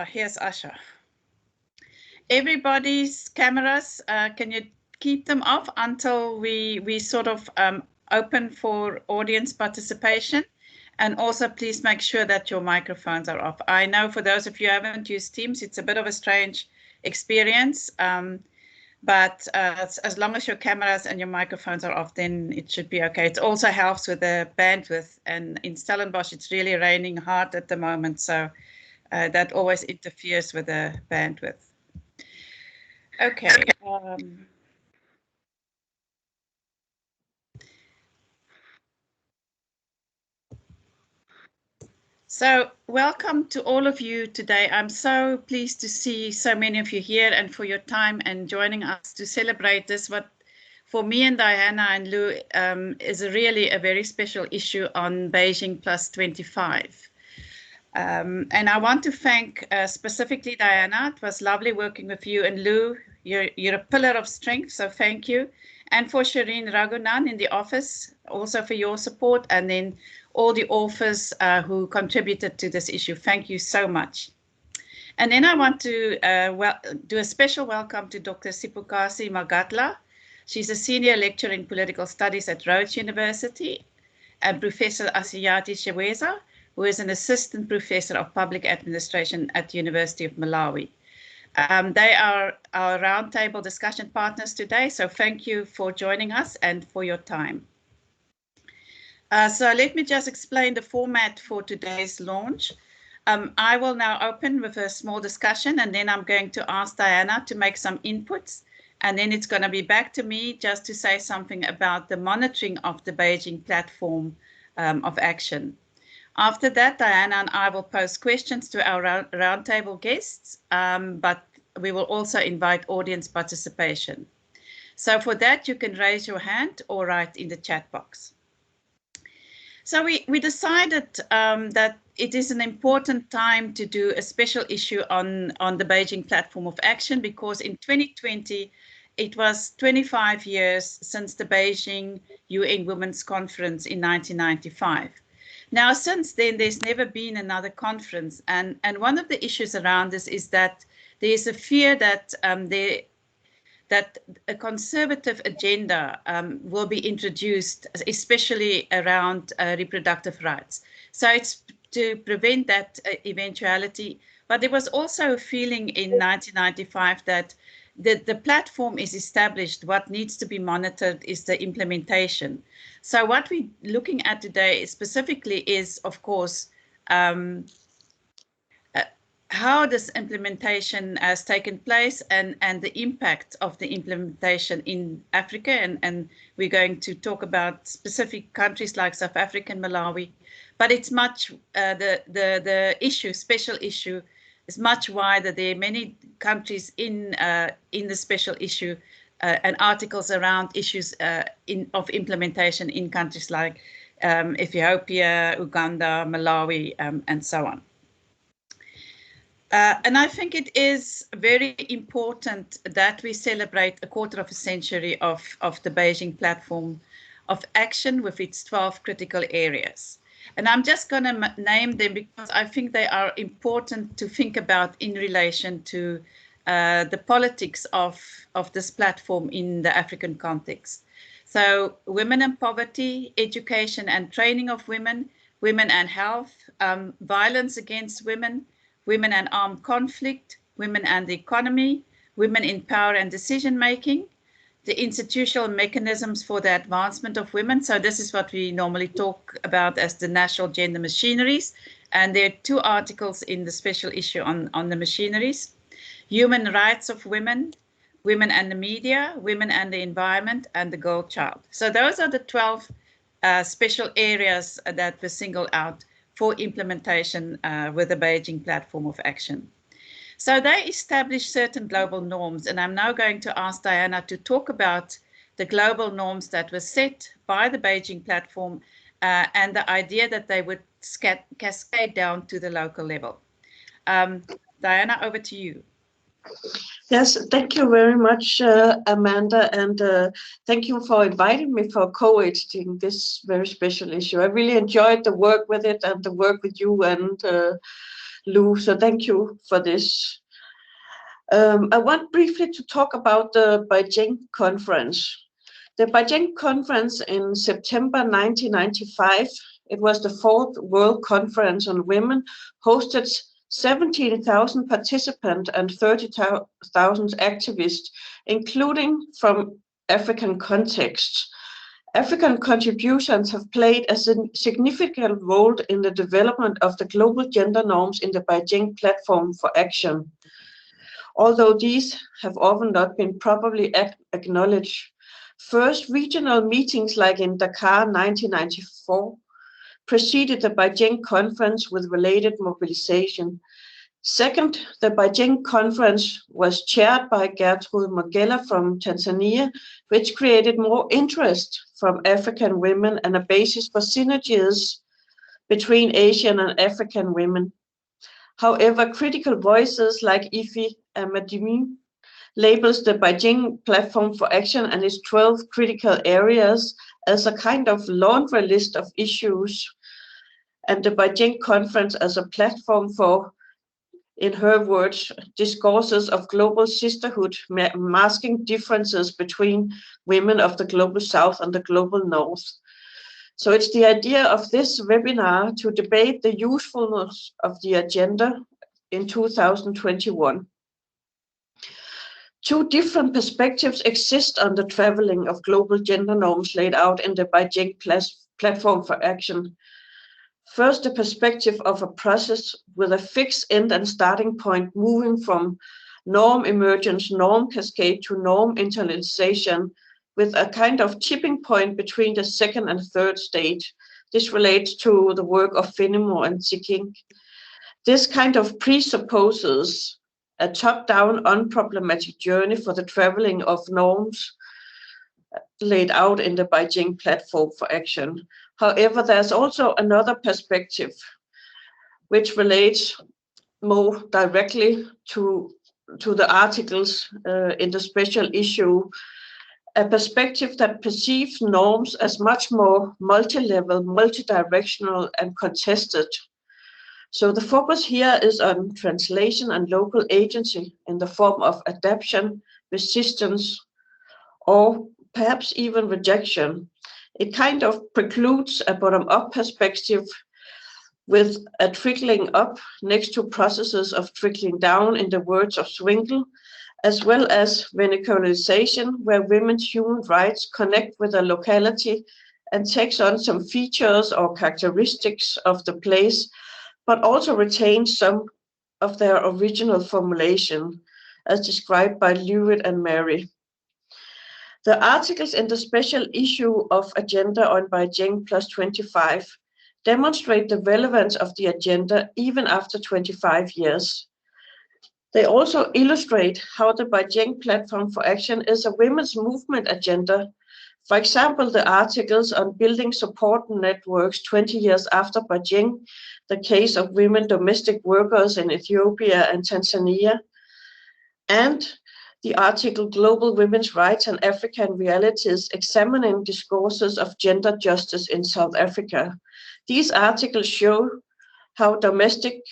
Here's Asha. Everybody's cameras, can you keep them off until we sort of open for audience participation? And also, please make sure that your microphones are off. I know for those of you who haven't used Teams, it's a bit of a strange experience. But as long as your cameras and your microphones are off, then it should be okay. It also helps with the bandwidth. And in Stellenbosch, it's really raining hard at the moment. So that always interferes with the bandwidth. Okay. So welcome to all of you today. I'm so pleased to see so many of you here and for your time and joining us to celebrate this, what for me and Diana and Lou is really a very special issue on Beijing Plus 25. And I want to thank specifically Diana. It was lovely working with you, and Lou, you're a pillar of strength, so thank you. And for Shireen Raghunan in the office, also for your support, and then all the authors who contributed to this issue. Thank you so much. And then I want to do a special welcome to Dr. Sipukasi Magatla. She's a senior lecturer in political studies at Rhodes University, and Professor Asiyati Sheweza, who is an assistant professor of public administration at the University of Malawi. They are our roundtable discussion partners today, so thank you for joining us and for your time. So let me just explain the format for today's launch. I will now open with a small discussion, and then I'm going to ask Diana to make some inputs, and then it's going to be back to me just to say something about the monitoring of the Beijing platform of action. After that, Diana and I will pose questions to our roundtable guests, but we will also invite audience participation. So for that, you can raise your hand or write in the chat box. So we decided that it is an important time to do a special issue on the Beijing platform of action, because in 2020, it was 25 years since the Beijing UN Women's Conference in 1995. Now, since then, there's never been another conference. And one of the issues around this is that there is a fear that that a conservative agenda will be introduced, especially around reproductive rights. So it's to prevent that eventuality. But there was also a feeling in 1995 that the platform is established. What needs to be monitored is the implementation. So what we're looking at today specifically is, of course, how this implementation has taken place and the impact of the implementation in Africa. And we're going to talk about specific countries like South Africa and Malawi. But it's much, the issue, special issue, is much wider. There are many countries in the special issue and articles around issues of implementation in countries like Ethiopia, Uganda, Malawi, and so on. And I think it is very important that we celebrate a quarter of a century of the Beijing platform of action with its 12 critical areas. And I'm just going to name them because I think they are important to think about in relation to the politics of this platform in the African context. So women and poverty, education and training of women, women and health, violence against women, women and armed conflict, women and the economy, women in power and decision making, the institutional mechanisms for the advancement of women. So this is what we normally talk about as the national gender machineries. And there are 2 articles in the special issue on the machineries. Human rights of women, women and the media, women and the environment, and the girl child. So those are the 12 special areas that were singled out for implementation with the Beijing platform of action. So they established certain global norms, and I'm now going to ask Diana to talk about the global norms that were set by the Beijing platform and the idea that they would cascade down to the local level. Diana, over to you. Yes, thank you very much, Amanda, and thank you for inviting me for co-editing this very special issue. I really enjoyed the work with it and the work with you and Lou. So thank you for this. I want briefly to talk about the Beijing conference. The Beijing conference in September 1995, it was the fourth World Conference on Women, hosted 17,000 participants and 30,000 activists, including from African contexts. African contributions have played a significant role in the development of the global gender norms in the Beijing Platform for Action, although these have often not been properly acknowledged. First, regional meetings like in Dakar 1994 preceded the Beijing conference with related mobilization. Second, the Beijing conference was chaired by Gertrude Mogella from Tanzania, which created more interest from African women and a basis for synergies between Asian and African women. However, critical voices like Ifi Amadimi labels the Beijing Platform for Action and its 12 critical areas as a kind of laundry list of issues, and the Beijing conference as a platform for, in her words, discourses of global sisterhood, masking differences between women of the global south and the global north. So it's the idea of this webinar to debate the usefulness of the agenda in 2021. Two different perspectives exist on the traveling of global gender norms laid out in the Beijing Platform for Action. First, the perspective of a process with a fixed end and starting point, moving from norm emergence, norm cascade to norm internalization, with a kind of tipping point between the second and third stage. This relates to the work of Fenimore and Ziking. This kind of presupposes a top-down, unproblematic journey for the traveling of norms laid out in the Beijing Platform for Action. However, there's also another perspective which relates more directly to the articles in the special issue, a perspective that perceives norms as much more multi-level, multi-directional, and contested. So the focus here is on translation and local agency in the form of adaptation, resistance, or perhaps even rejection. It kind of precludes a bottom-up perspective with a trickling up next to processes of trickling down, in the words of Swingle, as well as verticalization, where women's human rights connect with a locality and takes on some features or characteristics of the place, but also retains some of their original formulation, as described by Lewitt and Mary. The articles in the special issue of Agenda on Beijing Plus 25 demonstrate the relevance of the agenda even after 25 years. They also illustrate how the Beijing Platform for Action is a women's movement agenda. For example, the articles on building support networks 20 years after Beijing, the case of women domestic workers in Ethiopia and Tanzania, and the article Global Women's Rights and African Realities, examining discourses of gender justice in South Africa. These articles show how domestic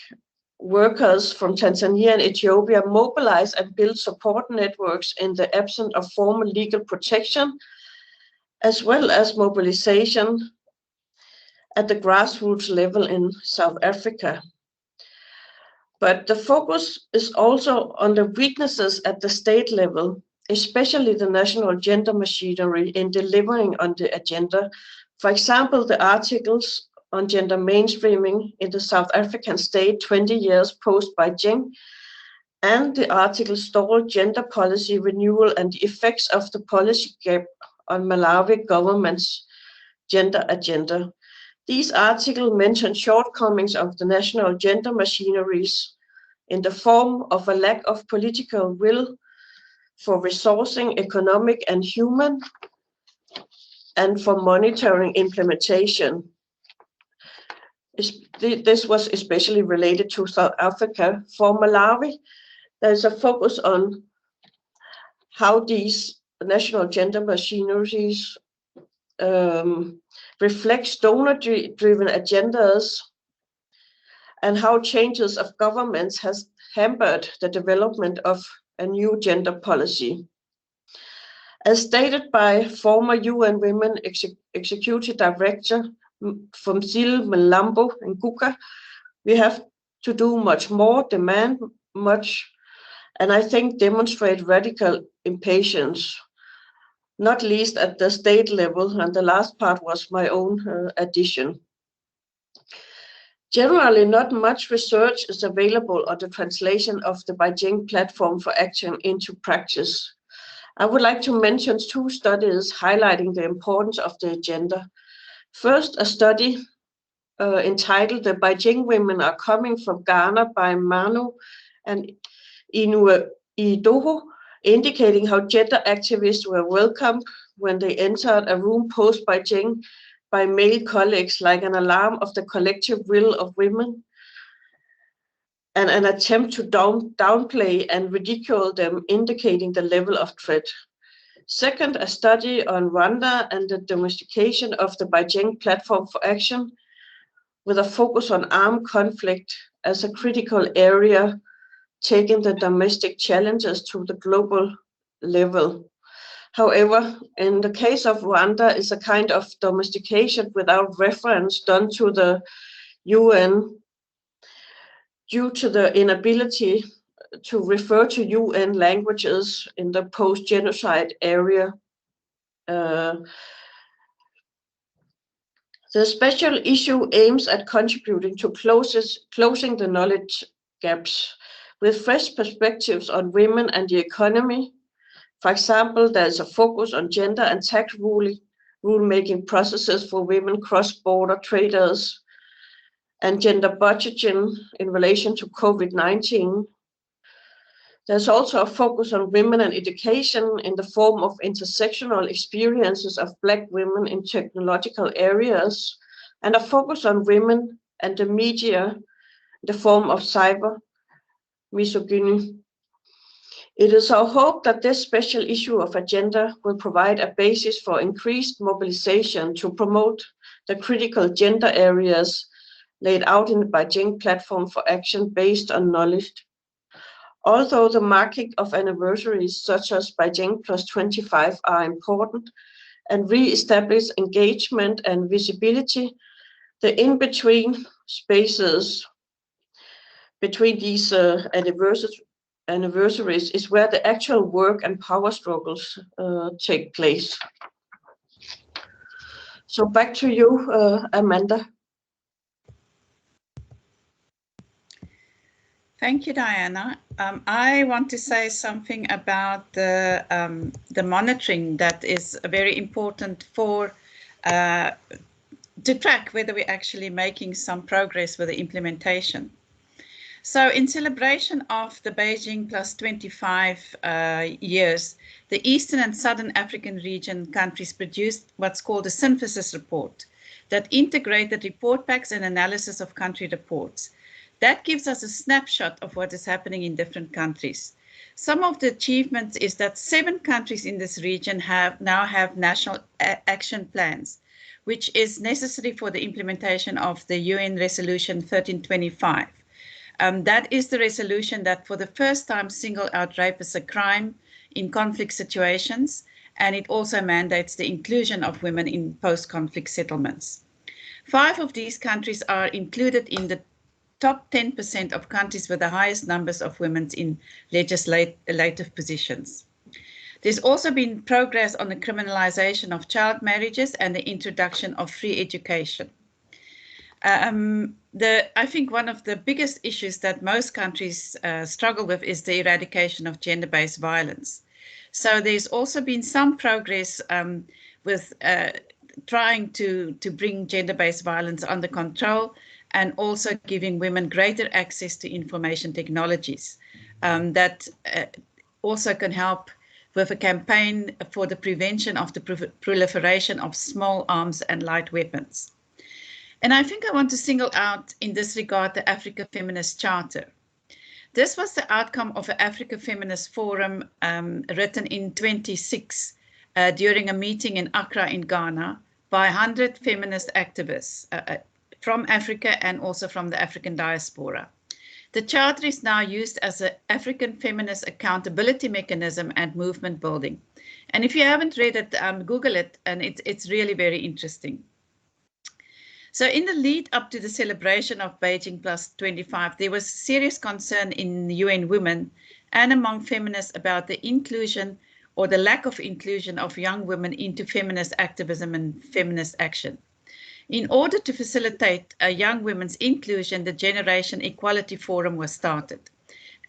workers from Tanzania and Ethiopia mobilize and build support networks in the absence of formal legal protection, as well as mobilization at the grassroots level in South Africa. But the focus is also on the weaknesses at the state level, especially the national gender machinery in delivering on the agenda. For example, the articles on gender mainstreaming in the South African state 20 years post-Beijing, and the article Stalled Gender Policy Renewal and the Effects of the Policy Gap on Malawi Government's Gender Agenda. These articles mention shortcomings of the national gender machineries in the form of a lack of political will for resourcing economic and human, and for monitoring implementation. This was especially related to South Africa. For Malawi, there's a focus on how these national gender machineries reflect donor-driven agendas and how changes of governments has hampered the development of a new gender policy. As stated by former UN Women Executive Director Fumzile Mlambo Nguka, we have to do much more, demand much, and I think demonstrate radical impatience, not least at the state level, and the last part was my own addition. Generally, not much research is available on the translation of the Beijing Platform for Action into practice. I would like to mention two studies highlighting the importance of the agenda. First, a study entitled "The Beijing Women Are Coming from Ghana" by Manu and Inu Idoho, indicating how gender activists were welcomed when they entered a room post Beijing by male colleagues, like an alarm of the collective will of women, and an attempt to downplay and ridicule them, indicating the level of threat. Second, a study on Rwanda and the domestication of the Beijing Platform for Action, with a focus on armed conflict as a critical area, taking the domestic challenges to the global level. However, in the case of Rwanda, is a kind of domestication without reference done to the UN due to the inability to refer to UN languages in the post-genocide area. The special issue aims at contributing to closing the knowledge gaps with fresh perspectives on women and the economy. For example, there is a focus on gender and tax rule-making processes for women cross-border traders and gender budgeting in relation to COVID-19. There's also a focus on women and education in the form of intersectional experiences of Black women in technological areas, and a focus on women and the media in the form of cyber misogyny. It is our hope that this special issue of agenda will provide a basis for increased mobilization to promote the critical gender areas laid out in the Beijing Platform for Action based on knowledge. Although the marking of anniversaries such as Beijing Plus 25 are important and re-establish engagement and visibility, the in-between spaces between these anniversaries is where the actual work and power struggles take place. So back to you, Amanda. Thank you, Diana. I want to say something about the monitoring that is very important for to track whether we're actually making some progress with the implementation. So in celebration of the Beijing Plus 25 years, the Eastern and Southern African region countries produced what's called a synthesis report that integrated report packs and analysis of country reports. That gives us a snapshot of what is happening in different countries. Some of the achievements is that 7 countries in this region now have national action plans, which is necessary for the implementation of the UN Resolution 1325. That is the resolution that for the first time single out rape as a crime in conflict situations, and it also mandates the inclusion of women in post-conflict settlements. 5 of these countries are included in the top 10% of countries with the highest numbers of women in legislative positions. There's also been progress on the criminalization of child marriages and the introduction of free education. I think one of the biggest issues that most countries struggle with is the eradication of gender-based violence. So there's also been some progress with trying to bring gender-based violence under control, and also giving women greater access to information technologies that also can help with a campaign for the prevention of the proliferation of small arms and light weapons. And I think I want to single out in this regard the Africa Feminist Charter. This was the outcome of an Africa Feminist Forum written in 2006 during a meeting in Accra in Ghana by 100 feminist activists. from Africa and also from the African diaspora. The Charter is now used as an African feminist accountability mechanism and movement building. And if you haven't read it, Google it, and it's really very interesting. So in the lead up to the celebration of Beijing Plus 25, there was serious concern in UN Women and among feminists about the inclusion or the lack of inclusion of young women into feminist activism and feminist action. In order to facilitate young women's inclusion, the Generation Equality Forum was started,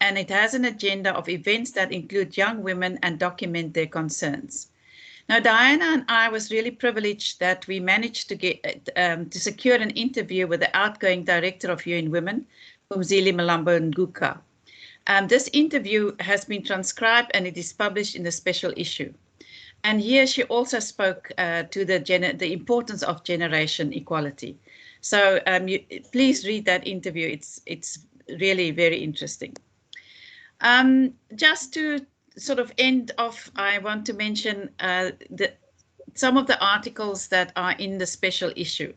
and it has an agenda of events that include young women and document their concerns. Now, Diana and I was really privileged that we managed to get to secure an interview with the outgoing director of UN Women, Umzili Malambo Nguka. This interview has been transcribed and it is published in the special issue. And here she also spoke to the importance of generation equality. So please read that interview. It's really very interesting. Just to sort of end off, I want to mention some of the articles that are in the special issue.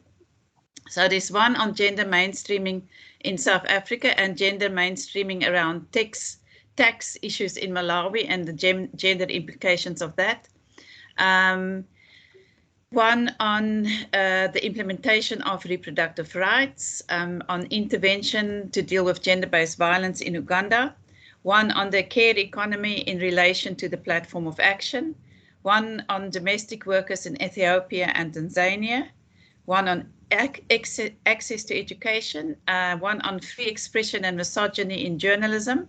So there's one on gender mainstreaming in South Africa and gender mainstreaming around tax issues in Malawi and the gender implications of that. One on the implementation of reproductive rights, on intervention to deal with gender-based violence in Uganda, one on the care economy in relation to the platform of action, one on domestic workers in Ethiopia and Tanzania, one on access to education, one on free expression and misogyny in journalism,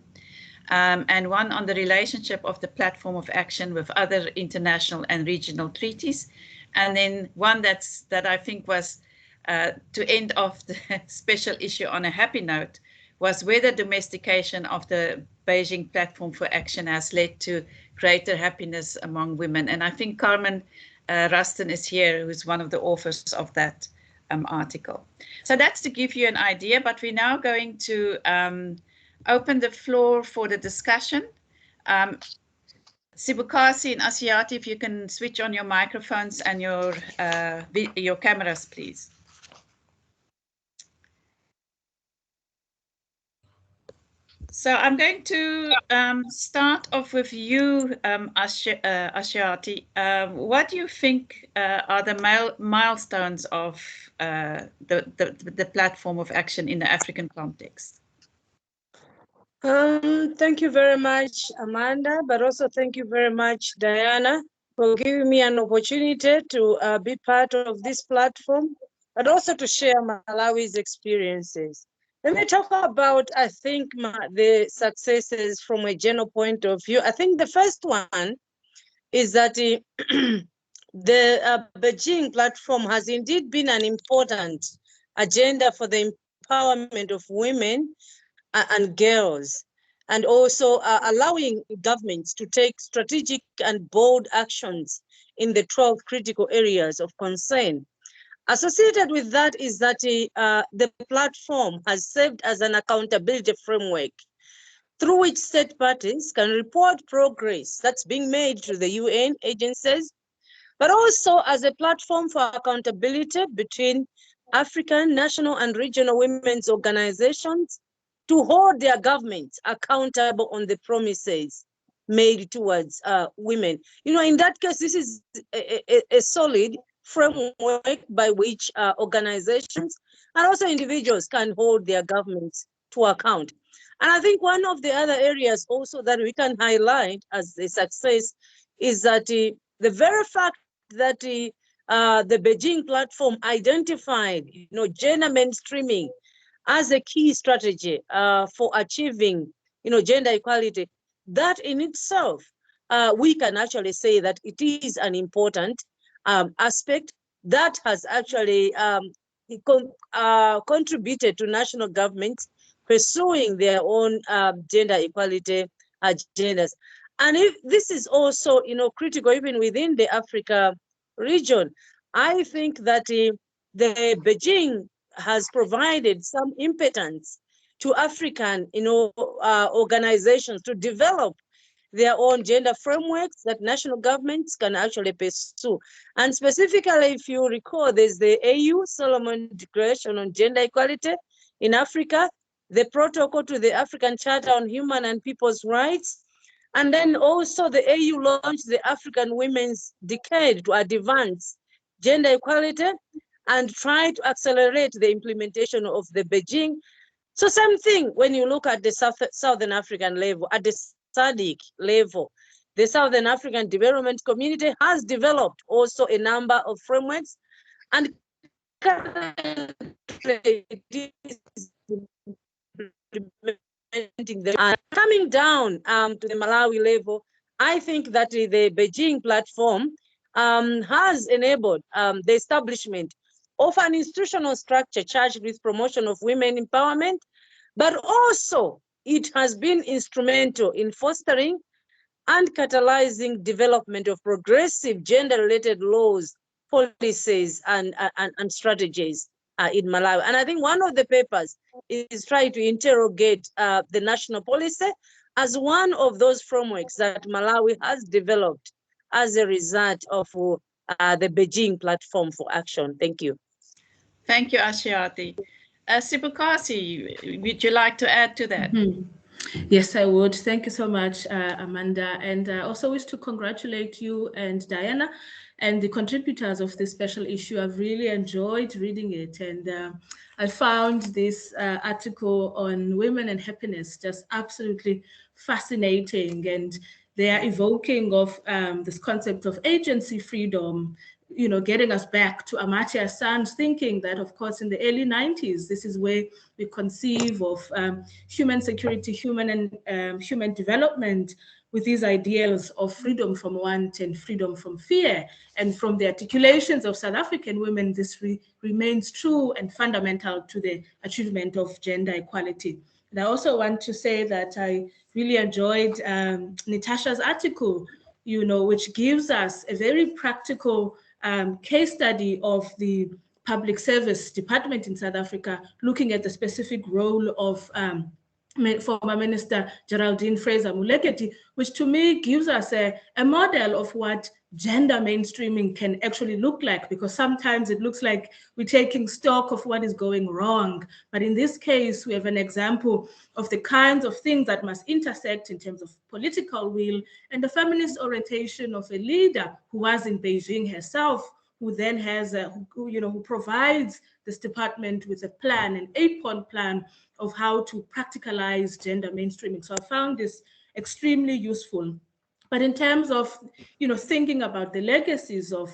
and one on the relationship of the platform of action with other international and regional treaties. And then one that I think was to end off the special issue on a happy note was whether domestication of the Beijing platform for action has led to greater happiness among women. And I think Carmen Ruston is here, who's one of the authors of that article. So that's to give you an idea, but we're now going to open the floor for the discussion. Sibukasi and Asiati, if you can switch on your microphones and your cameras, please. So I'm going to start off with you, Asiati. What do you think are the milestones of the platform of action in the African context? Thank you very much, Amanda, but also thank you very much, Diana, for giving me an opportunity to be part of this platform, but also to share Malawi's experiences. Let me talk about, I think, the successes from a general point of view. I think the first one is that the Beijing platform has indeed been an important agenda for the empowerment of women and girls, and also allowing governments to take strategic and bold actions in the 12 critical areas of concern. Associated with that is that the platform has served as an accountability framework through which state parties can report progress that's being made to the UN agencies, but also as a platform for accountability between African, national, and regional women's organizations to hold their governments accountable on the promises made towards women. You know, in that case, this is a solid framework by which organizations and also individuals can hold their governments to account. And I think one of the other areas also that we can highlight as a success is that the very fact that the Beijing platform identified, gender mainstreaming as a key strategy for achieving, gender equality, that in itself, we can actually say that it is an important aspect that has actually contributed to national governments pursuing their own gender equality agendas. And if this is also, critical even within the Africa region, I think that the Beijing has provided some impetus to African, organizations to develop their own gender frameworks that national governments can actually pursue. And specifically, if you recall, there's the AU Solomon Declaration on Gender Equality in Africa, the protocol to the African Charter on Human and People's Rights, and then also the AU launched the African Women's Decade to advance gender equality and try to accelerate the implementation of the Beijing. So same thing when you look at the Southern African level, at the SADC level, the Southern African Development Community has developed also a number of frameworks and coming down to the Malawi level. I think that the Beijing platform has enabled the establishment of an institutional structure charged with promotion of women empowerment, but also it has been instrumental in fostering and catalyzing development of progressive gender-related laws, policies, and strategies in Malawi. And I think one of the papers is trying to interrogate the national policy as one of those frameworks that Malawi has developed as a result of the Beijing platform for action. Thank you. Thank you, Ashiati. Sibukasi, would you like to add to that? Yes, I would. Thank you so much, Amanda. And I also wish to congratulate you and Diana and the contributors of this special issue. I've really enjoyed reading it. And I found this article on women and happiness just absolutely fascinating. And they are evoking of this concept of agency freedom, you know, getting us back to Amartya Sen's thinking that, of course, in the early 90s, this is where we conceive of human security, human development with these ideals of freedom from want and freedom from fear. And from the articulations of South African women, this remains true and fundamental to the achievement of gender equality. And I also want to say that I really enjoyed Natasha's article, you know, which gives us a very practical case study of the public service department in South Africa, looking at the specific role of former Minister Geraldine Fraser-Muleketi, which to me gives us a model of what gender mainstreaming can actually look like, because sometimes it looks like we're taking stock of what is going wrong. But in this case, we have an example of the kinds of things that must intersect in terms of political will and the feminist orientation of a leader who was in Beijing herself, who then has who provides this department with a plan, an 8-point plan of how to practicalize gender mainstreaming. So I found this extremely useful. But in terms of, thinking about the legacies of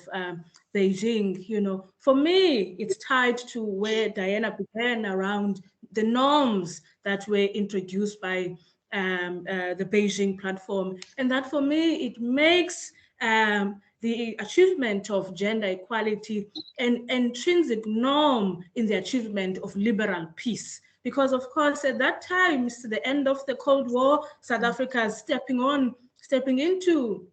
Beijing, for me, it's tied to where Diana began around the norms that were introduced by the Beijing platform. And that for me, it makes the achievement of gender equality an intrinsic norm in the achievement of liberal peace. Because of course, at that time, it's the end of the Cold War, South Africa is stepping into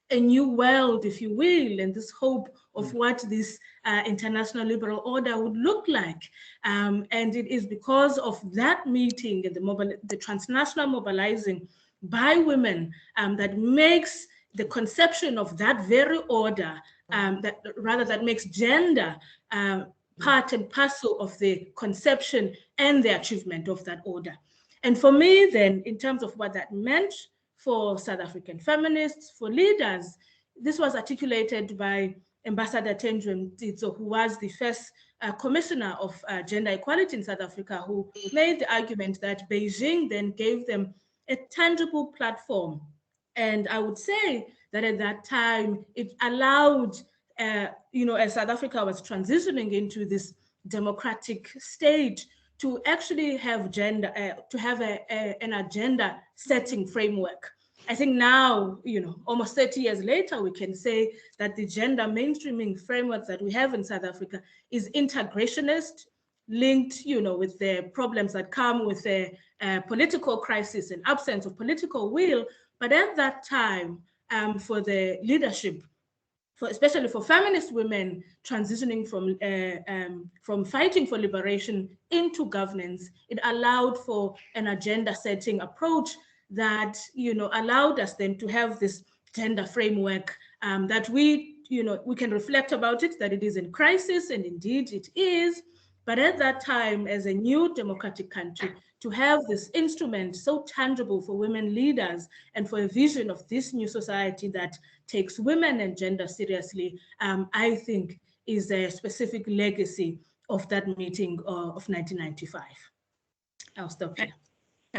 a new world, if you will, and this hope of what this international liberal order would look like. And it is because of that meeting and the transnational mobilizing by women that makes the conception of that very order, that makes gender part and parcel of the conception and the achievement of that order. And for me then, in terms of what that meant for South African feminists, for leaders, this was articulated by Ambassador Tendru Mtitso, who was the first commissioner of gender equality in South Africa, who made the argument that Beijing then gave them a tangible platform. And I would say that at that time, it allowed, as South Africa was transitioning into this democratic state, to actually have gender, to have an agenda setting framework. I think now, almost 30 years later, we can say that the gender mainstreaming framework that we have in South Africa is integrationist, linked, with the problems that come with the political crisis and absence of political will. But at that time, for the leadership, especially for feminist women transitioning from fighting for liberation into governance, it allowed for an agenda setting approach that, you know, allowed us then to have this gender framework that we, you know, we can reflect about it, that it is in crisis, and indeed it is. But at that time, as a new democratic country, to have this instrument so tangible for women leaders and for a vision of this new society that takes women and gender seriously, I think is a specific legacy of that meeting of 1995. I'll stop here.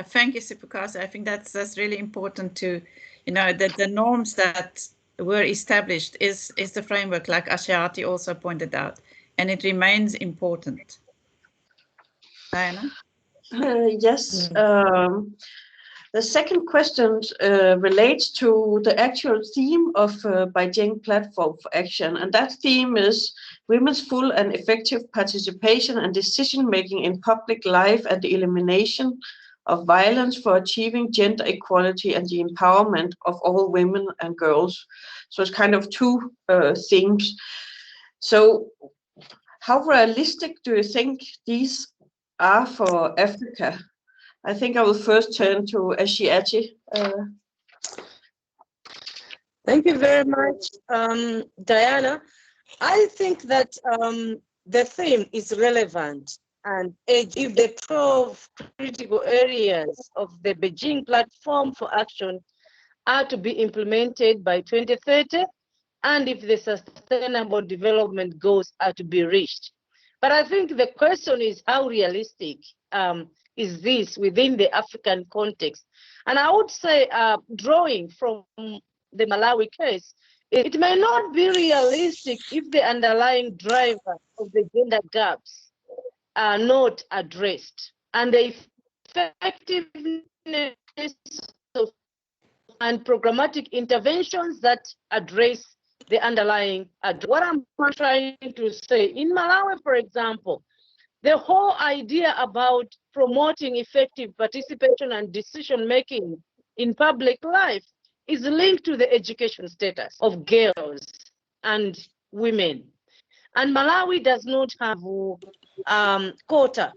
Thank you, Sipukasi. I think that's really important to, you know, that the norms that were established is the framework, like Ashiati also pointed out, and it remains important. Diana? Yes. The second question relates to the actual theme of Beijing Platform for Action, and that theme is women's full and effective participation and decision-making in public life and the elimination of violence for achieving gender equality and the empowerment of all women and girls. So it's kind of two themes. So how realistic do you think these are for Africa? I think I will first turn to Ashiati. Thank you very much, Diana. I think that the theme is relevant, and if the 12 critical areas of the Beijing Platform for Action are to be implemented by 2030, and if the Sustainable Development Goals are to be reached. But I think the question is, how realistic is this within the African context? And I would say, drawing from the Malawi case, it may not be realistic if the underlying driver of the gender gaps are not addressed, and the effectiveness of and programmatic interventions that address the underlying. What I'm trying to say, in Malawi, for example, the whole idea about promoting effective participation and decision-making in public life is linked to the education status of girls and women. And Malawi does not have quota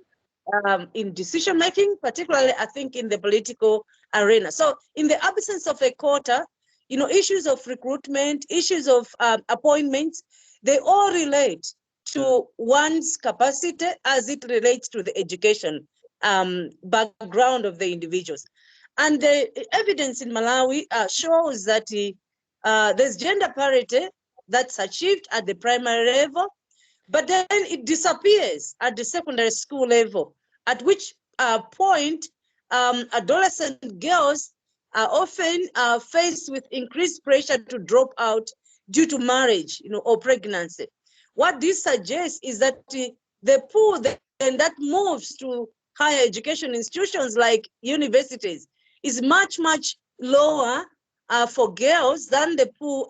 in decision-making, particularly, I think, in the political arena. So in the absence of a quota, you know, issues of recruitment, issues of appointments, they all relate to one's capacity as it relates to the education background of the individuals. And the evidence in Malawi shows that there's gender parity that's achieved at the primary level, but then it disappears at the secondary school level, at which point adolescent girls are often faced with increased pressure to drop out due to marriage, you know, or pregnancy. What this suggests is that the pool then that moves to higher education institutions like universities is much, much lower for girls than the pool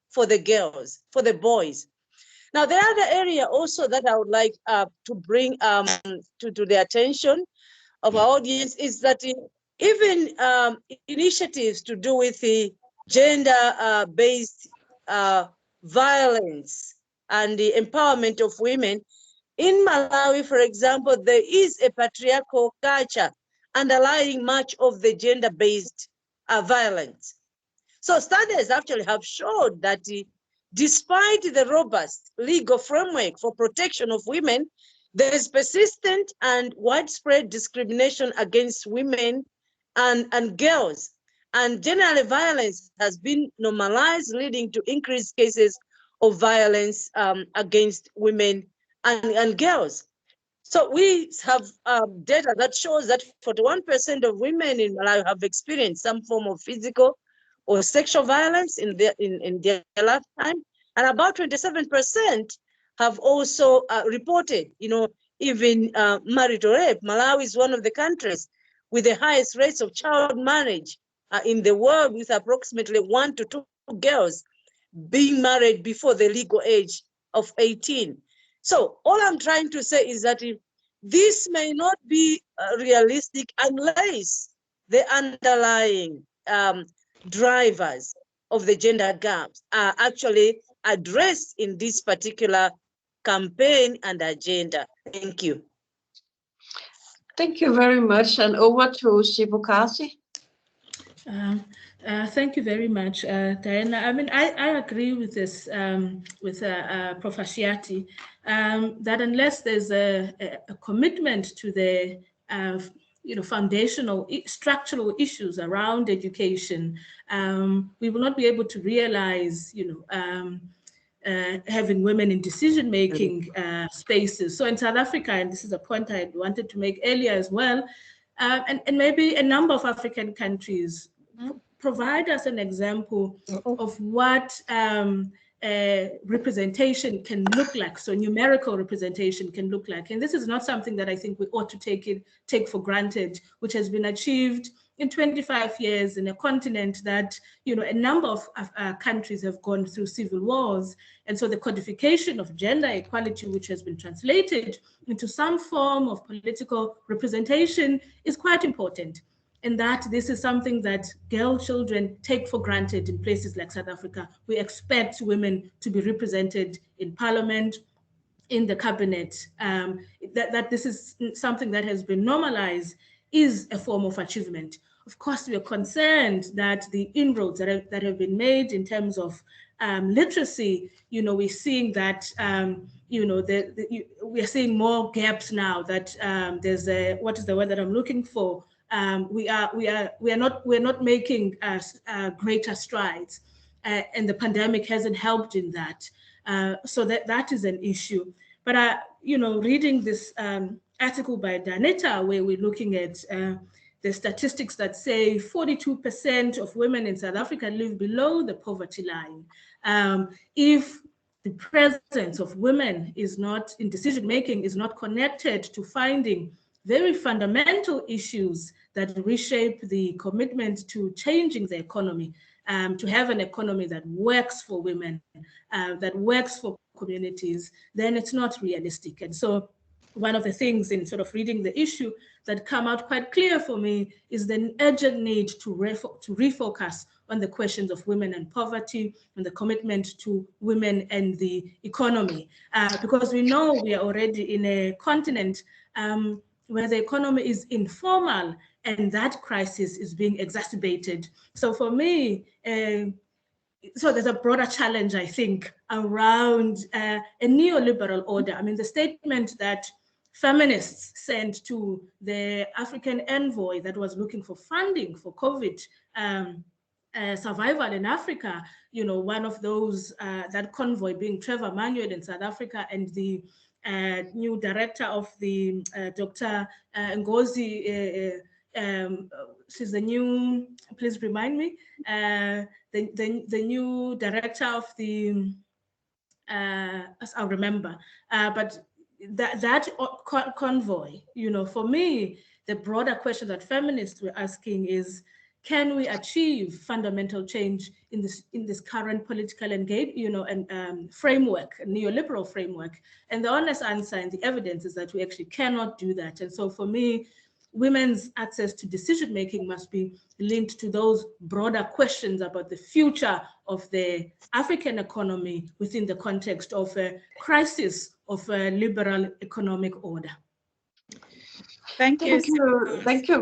for the girls, for the boys. Now, the other area also that I would like to bring to the attention of our audience is that even initiatives to do with the gender-based violence and the empowerment of women, in Malawi, for example, there is a patriarchal culture underlying much of the gender-based violence. So studies actually have showed that despite the robust legal framework for protection of women, there is persistent and widespread discrimination against women and girls. And generally, violence has been normalized, leading to increased cases of violence against women and girls. So we have data that shows that 41% of women in Malawi have experienced some form of physical or sexual violence in their lifetime, and about 27% have also reported, you know, even marital rape. Malawi is one of the countries with the highest rates of child marriage in the world, with approximately 1 to 2 girls being married before the legal age of 18. So all I'm trying to say is that this may not be realistic unless the underlying drivers of the gender gaps are actually addressed in this particular campaign and agenda. Thank you. Thank you very much. And over to Sipukasi. Thank you very much, Diana. I mean, I agree with this, with Prof. Ashiati, that unless there's a commitment to the foundational structural issues around education, we will not be able to realize, having women in decision-making spaces. So in South Africa, and this is a point I wanted to make earlier as well, and maybe a number of African countries provide us an example of what representation can look like, so numerical representation can look like. And this is not something that I think we ought to take for granted, which has been achieved in 25 years in a continent that, a number of countries have gone through civil wars. And so the codification of gender equality, which has been translated into some form of political representation, is quite important. And that this is something that girl children take for granted in places like South Africa. We expect women to be represented in parliament, in the cabinet. That this is something that has been normalized is a form of achievement. Of course, we are concerned that the inroads that have been made in terms of literacy, we're seeing that, we are seeing more gaps now. That there's what is the word that I'm looking for? We're not making greater strides, and the pandemic hasn't helped in that. So that is an issue. But reading this article by Danetta, where we're looking at the statistics that say 42% of women in South Africa live below the poverty line. If the presence of women is not in decision making, is not connected to finding very fundamental issues that reshape the commitment to changing the economy, to have an economy that works for women, that works for communities, then it's not realistic. And so one of the things in sort of reading the issue that come out quite clear for me is the urgent need to refocus on the questions of women and poverty and the commitment to women and the economy, because we know we are already in a continent where the economy is informal, and that crisis is being exacerbated. So for me, so there's a broader challenge, I think, around a neoliberal order. I mean, the statement that feminists sent to the African envoy that was looking for funding for COVID survival in Africa, one of those, that convoy being Trevor Manuel in South Africa, and the new director of the Dr. Ngozi, she's the new, please remind me, the new director of the, I'll remember, but that convoy, for me, the broader question that feminists were asking is, can we achieve fundamental change in this current political and framework, neoliberal framework? And the honest answer and the evidence is that we actually cannot do that. And so for me, women's access to decision making must be linked to those broader questions about the future of the African economy within the context of a crisis of a liberal economic order. Thank you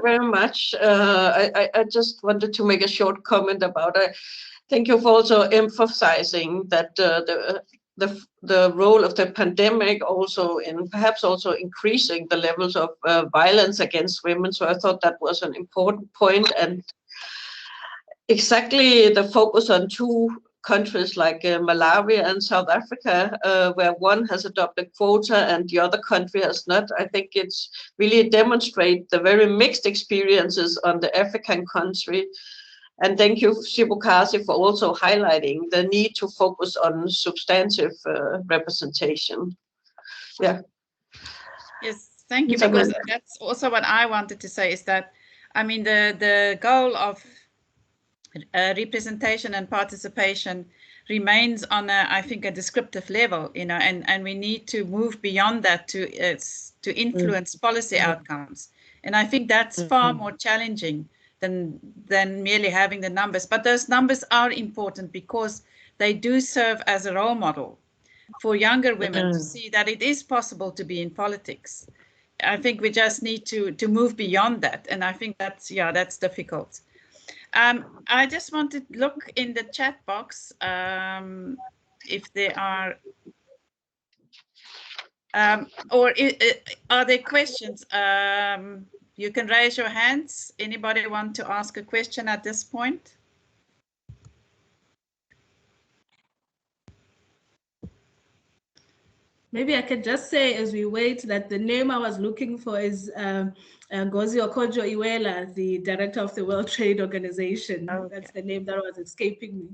very much. I just wanted to make a short comment about it. Thank you for also emphasizing that the role of the pandemic also in perhaps also increasing the levels of violence against women. So I thought that was an important point, and exactly the focus on two countries like Malawi and South Africa, where one has adopted quota and the other country has not. I think it's really demonstrate the very mixed experiences on the African country. And thank you, Shibukasi, for also highlighting the need to focus on substantive representation. Yeah. Yes, thank you, because that's also what I wanted to say, is that, I mean, the goal of representation and participation remains on I think a descriptive level, and we need to move beyond that to influence policy outcomes. And I think that's far more challenging than merely having the numbers. But those numbers are important because they do serve as a role model for younger women to see that it is possible to be in politics. I think we just need to move beyond that, and I think that's difficult. I just want to look in the chat box if there are, or are there questions? You can raise your hands. Anybody want to ask a question at this point? Maybe I can just say as we wait that the name I was looking for is Ngozi Okonjo-Iweala, the director of the World Trade Organization. Okay. That's the name that was escaping me.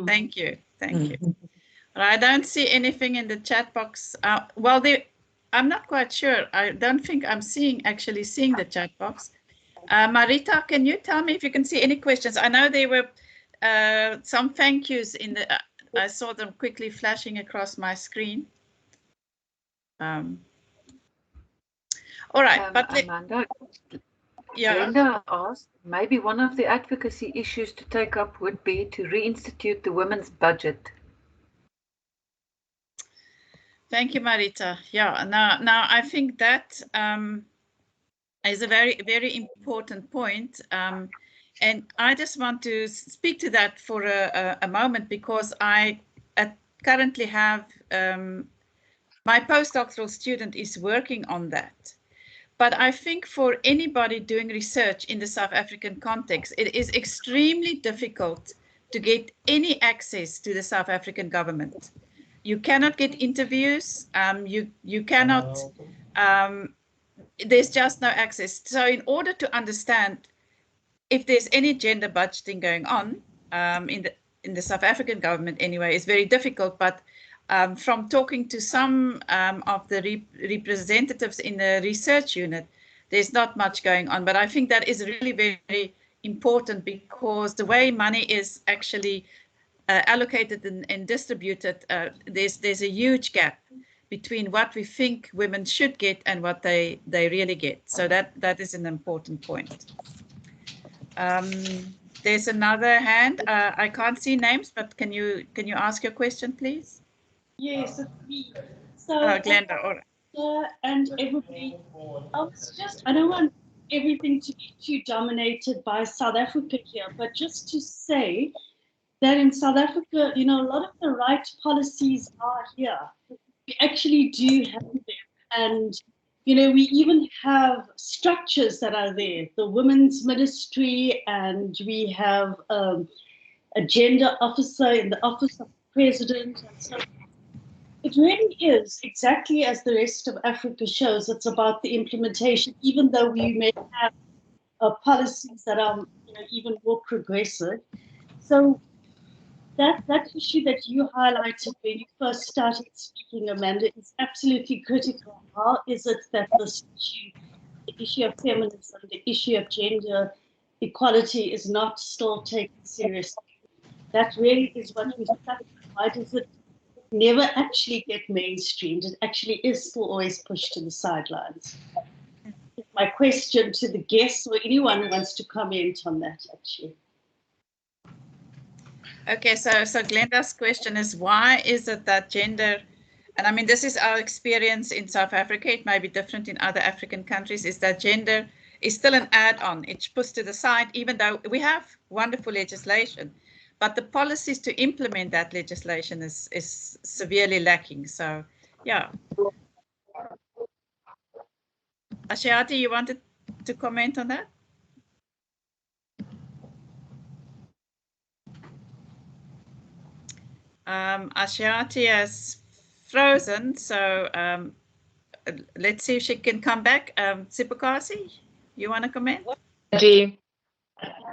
Thank you. Thank you. I don't see anything in the chat box. Well, I'm not quite sure. I don't think I'm actually seeing the chat box. Marita, can you tell me if you can see any questions? I know there were some thank yous in the. I saw them quickly flashing across my screen. All right, but Amanda, yeah. Glenda asked, maybe one of the advocacy issues to take up would be to reinstitute the women's budget. Thank you, Marita. Yeah, now I think that is a very, very important point. And I just want to speak to that for a moment, because I currently have my postdoctoral student is working on that. But I think for anybody doing research in the South African context, it is extremely difficult to get any access to the South African government. You cannot get interviews. You cannot. There's just no access. So in order to understand if there's any gender budgeting going on in the South African government anyway, it's very difficult. But from talking to some of the representatives in the research unit, there's not much going on. But I think that is really very, very important, because the way money is actually allocated and distributed, there's a huge gap between what we think women should get and what they really get. So that is an important point. There's another hand. I can't see names, but can you ask your question, please? Yes, it's me. So, Glenda, all right. And everybody, I don't want everything to be too dominated by South Africa here, but just to say that in South Africa, a lot of the right policies are here. We actually do have them. And, we even have structures that are there, the Women's Ministry, and we have a gender officer in the Office of the President. And so it really is exactly as the rest of Africa shows. It's about the implementation, even though we may have policies that are even more progressive. So that issue that you highlighted when you first started speaking, Amanda, is absolutely critical. How is it that this issue, the issue of feminism, the issue of gender equality, is not still taken seriously? That really is what we stuck with. Why does it never actually get mainstreamed? It actually is still always pushed to the sidelines. My question to the guests or anyone who wants to comment on that, actually. Okay, so Glenda's question is, why is it that gender, and I mean, this is our experience in South Africa, it may be different in other African countries, is that gender is still an add-on. It's pushed to the side, even though we have wonderful legislation, but the policies to implement that legislation is severely lacking. So, yeah. Ashiati, you wanted to comment on that? Ashiati has frozen, so let's see if she can come back. Sipakasi, you want to comment? Oh,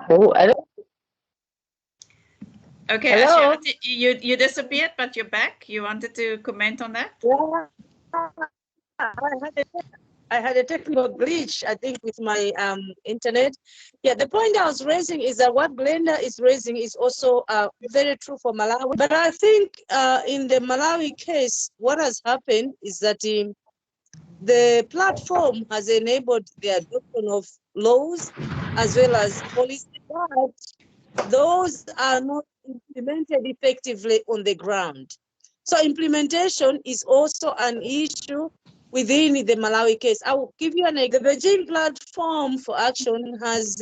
hello. Okay, Hello? Ashiati, you disappeared, but you're back. You wanted to comment on that? Yeah. I had a technical glitch, I think, with my internet. Yeah, the point I was raising is that what Glenda is raising is also very true for Malawi. But I think in the Malawi case, what has happened is that the platform has enabled the adoption of laws as well as policies, but those are not implemented effectively on the ground. So implementation is also an issue within the Malawi case. I will give you an example. The Beijing Platform for Action has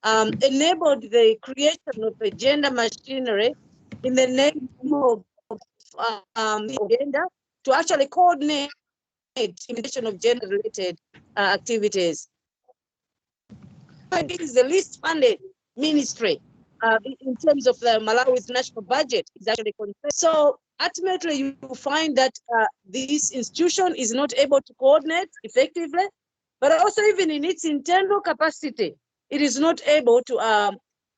enabled the creation of a gender machinery in the name of gender to actually coordinate implementation of gender-related activities. It is the least funded ministry in terms of the Malawi's national budget. Is actually concerned. So ultimately, you find that this institution is not able to coordinate effectively, but also even in its internal capacity, it is not able to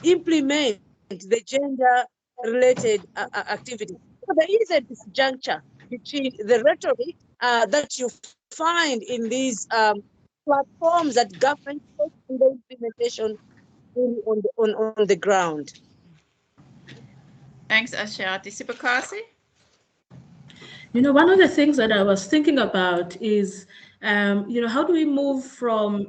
implement the gender-related activity. So there is a disjuncture between the rhetoric that you find in these platforms that government takes in the implementation on the ground. Thanks, Ashiati. Sibukasi? You know, one of the things that I was thinking about is, you know, how do we move from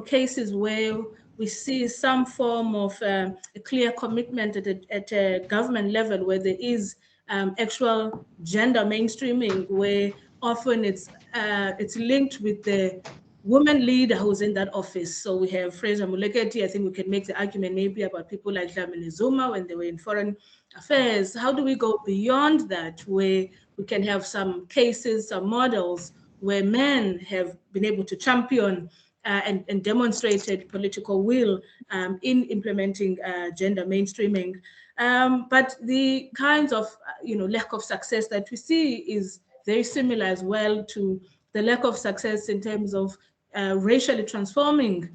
cases where we see some form of a clear commitment at a government level where there is actual gender mainstreaming, where often it's linked with the woman leader who's in that office. So we have Fraser Muleketi. I think we can make the argument maybe about people like Dlamini Zuma when they were in foreign affairs. How do we go beyond that, where we can have some cases, some models where men have been able to champion and demonstrated political will in implementing gender mainstreaming. But the kinds of lack of success that we see is very similar as well to the lack of success in terms of racially transforming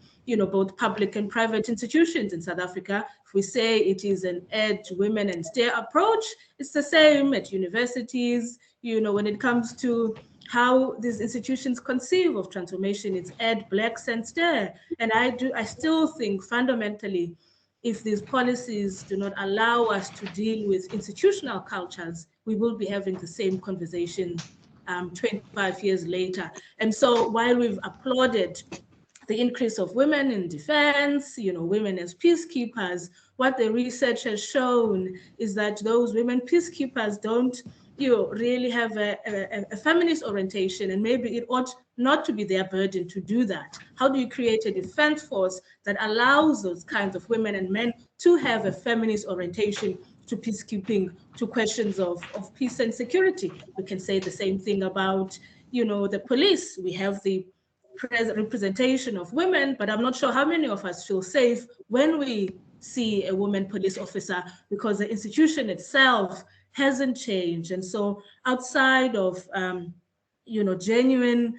both public and private institutions in South Africa. If we say it is an ed to women and STEM approach, it's the same at universities. When it comes to how these institutions conceive of transformation, it's ed, blacks, and STEM. And I still think fundamentally, if these policies do not allow us to deal with institutional cultures, we will be having the same conversation 25 years later. And so while we've applauded the increase of women in defense, women as peacekeepers, what the research has shown is that those women peacekeepers don't really have a feminist orientation, and maybe it ought not to be their burden to do that. How do you create a defense force that allows those kinds of women and men to have a feminist orientation to peacekeeping, to questions of peace and security? We can say the same thing about, the police. We have the representation of women, but I'm not sure how many of us feel safe when we see a woman police officer, because the institution itself hasn't changed. And so outside of, genuine,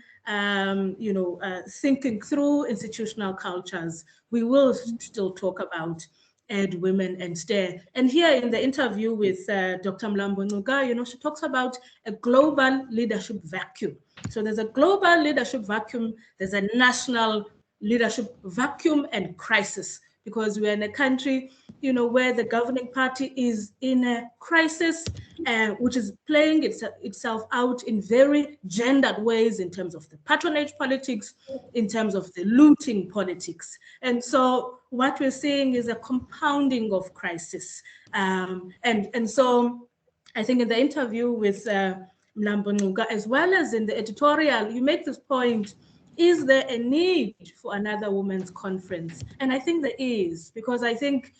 thinking through institutional cultures, we will still talk about ed, women, and STEM. And here in the interview with Dr. Mlambo Nuga, she talks about a global leadership vacuum. So there's a global leadership vacuum, there's a national leadership vacuum and crisis, because we're in a country, where the governing party is in a crisis, which is playing itself out in very gendered ways in terms of the patronage politics, in terms of the looting politics. And so what we're seeing is a compounding of crisis. And so I think in the interview with Mlambo Nuga, as well as in the editorial, you make this point: is there a need for another women's conference? And I think there is, because I think,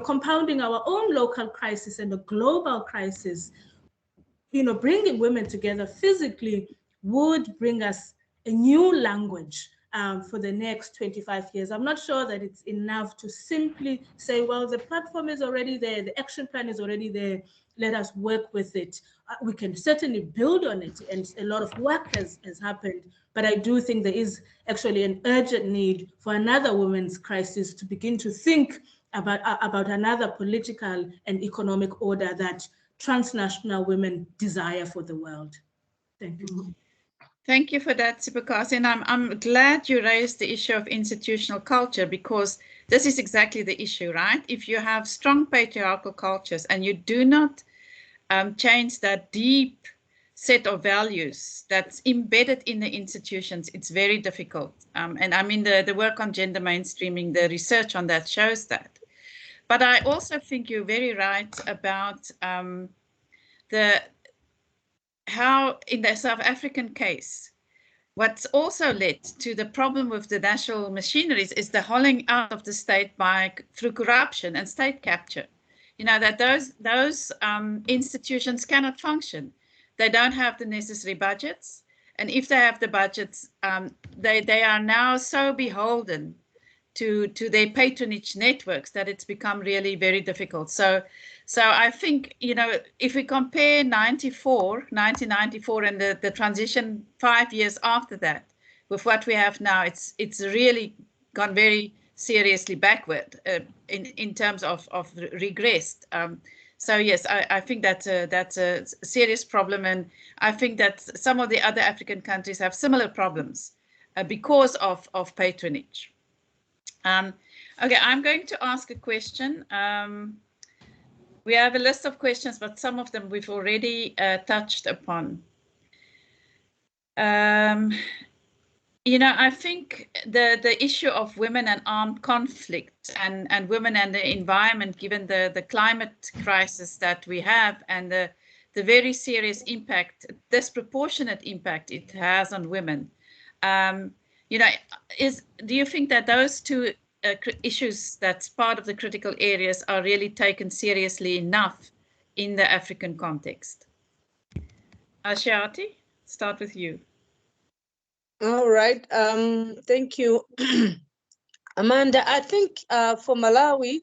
compounding our own local crisis and the global crisis, bringing women together physically would bring us a new language for the next 25 years. I'm not sure that it's enough to simply say, well, the platform is already there, the action plan is already there, let us work with it. We can certainly build on it, and a lot of work has happened, but I do think there is actually an urgent need for another women's crisis to begin to think about another political and economic order that transnational women desire for the world. Thank you. Thank you for that, Sibukasi. And I'm glad you raised the issue of institutional culture, because this is exactly the issue, right? If you have strong patriarchal cultures and you do not change that deep set of values that's embedded in the institutions, it's very difficult. And I mean, the work on gender mainstreaming, the research on that shows that. But I also think you're very right about how in the South African case, what's also led to the problem with the national machineries is the hollowing out of the state through corruption and state capture. You know, that those institutions cannot function. They don't have the necessary budgets. And if they have the budgets, they are now so beholden to their patronage networks that it's become really very difficult. So I think, you know, if we compare 1994 and the transition 5 years after that with what we have now, it's really gone very seriously backward in terms of regressed. So yes, I think that's a serious problem, and I think that some of the other African countries have similar problems because of patronage. Okay, I'm going to ask a question. We have a list of questions, but some of them we've already touched upon. You know, I think the issue of women and armed conflict and women and the environment, given the climate crisis that we have and the very serious impact, disproportionate impact it has on women. You know, do you think that those two issues that's part of the critical areas are really taken seriously enough in the African context? Ashiati, start with you. All right. Thank you, Amanda. I think for Malawi,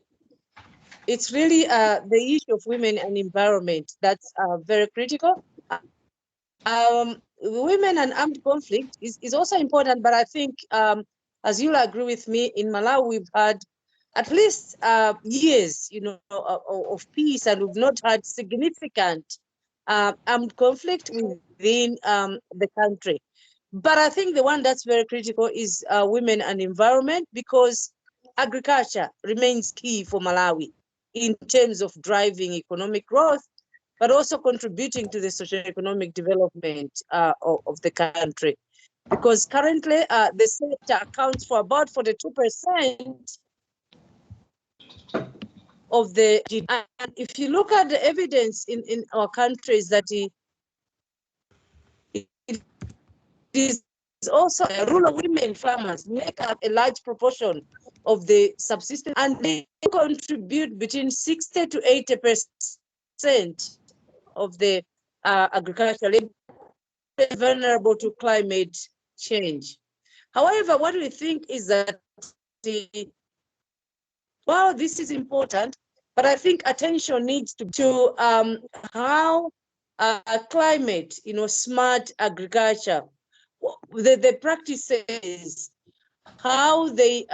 it's really the issue of women and environment that's very critical. Women and armed conflict is also important, but I think, as you'll agree with me, in Malawi we've had at least years, you know, of peace, and we've not had significant armed conflict within the country. But I think the one that's very critical is women and environment, because agriculture remains key for Malawi in terms of driving economic growth, but also contributing to the socio-economic development of the country. Because currently the sector accounts for about 42% of the GDP. And if you look at the evidence in our countries that it is also rural women farmers make up a large proportion of the subsistence, and they contribute between 60 to 80% of the agricultural labor, vulnerable to climate change. However, what we think is that well, this is important, but I think attention needs to how climate, you know, smart agriculture, the practices, how they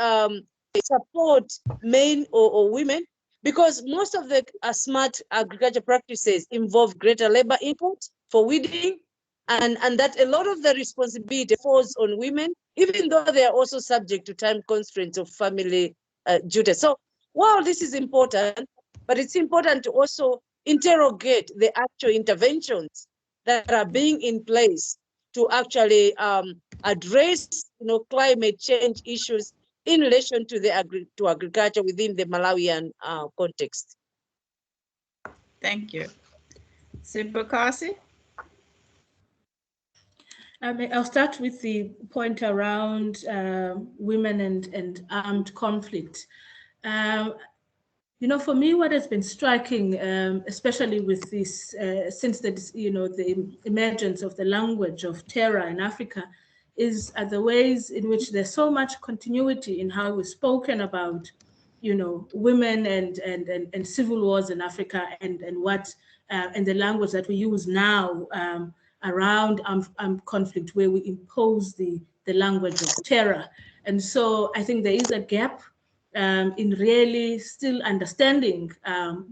support men or women, because most of the smart agriculture practices involve greater labor input for weeding, and that a lot of the responsibility falls on women, even though they are also subject to time constraints of family duties. So while this is important, but it's important to also interrogate the actual interventions that are being in place to actually address, you know, climate change issues in relation to the agriculture within the Malawian context. Thank you. Sibukasi? I'll start with the point around women and armed conflict. You know, for me, what has been striking, especially with this, since the, you know, the emergence of the language of terror in Africa, is the ways in which there's so much continuity in how we've spoken about, you know, women and civil wars in Africa, and what and the language that we use now around conflict, where we impose the language of terror. And so I think there is a gap in really still understanding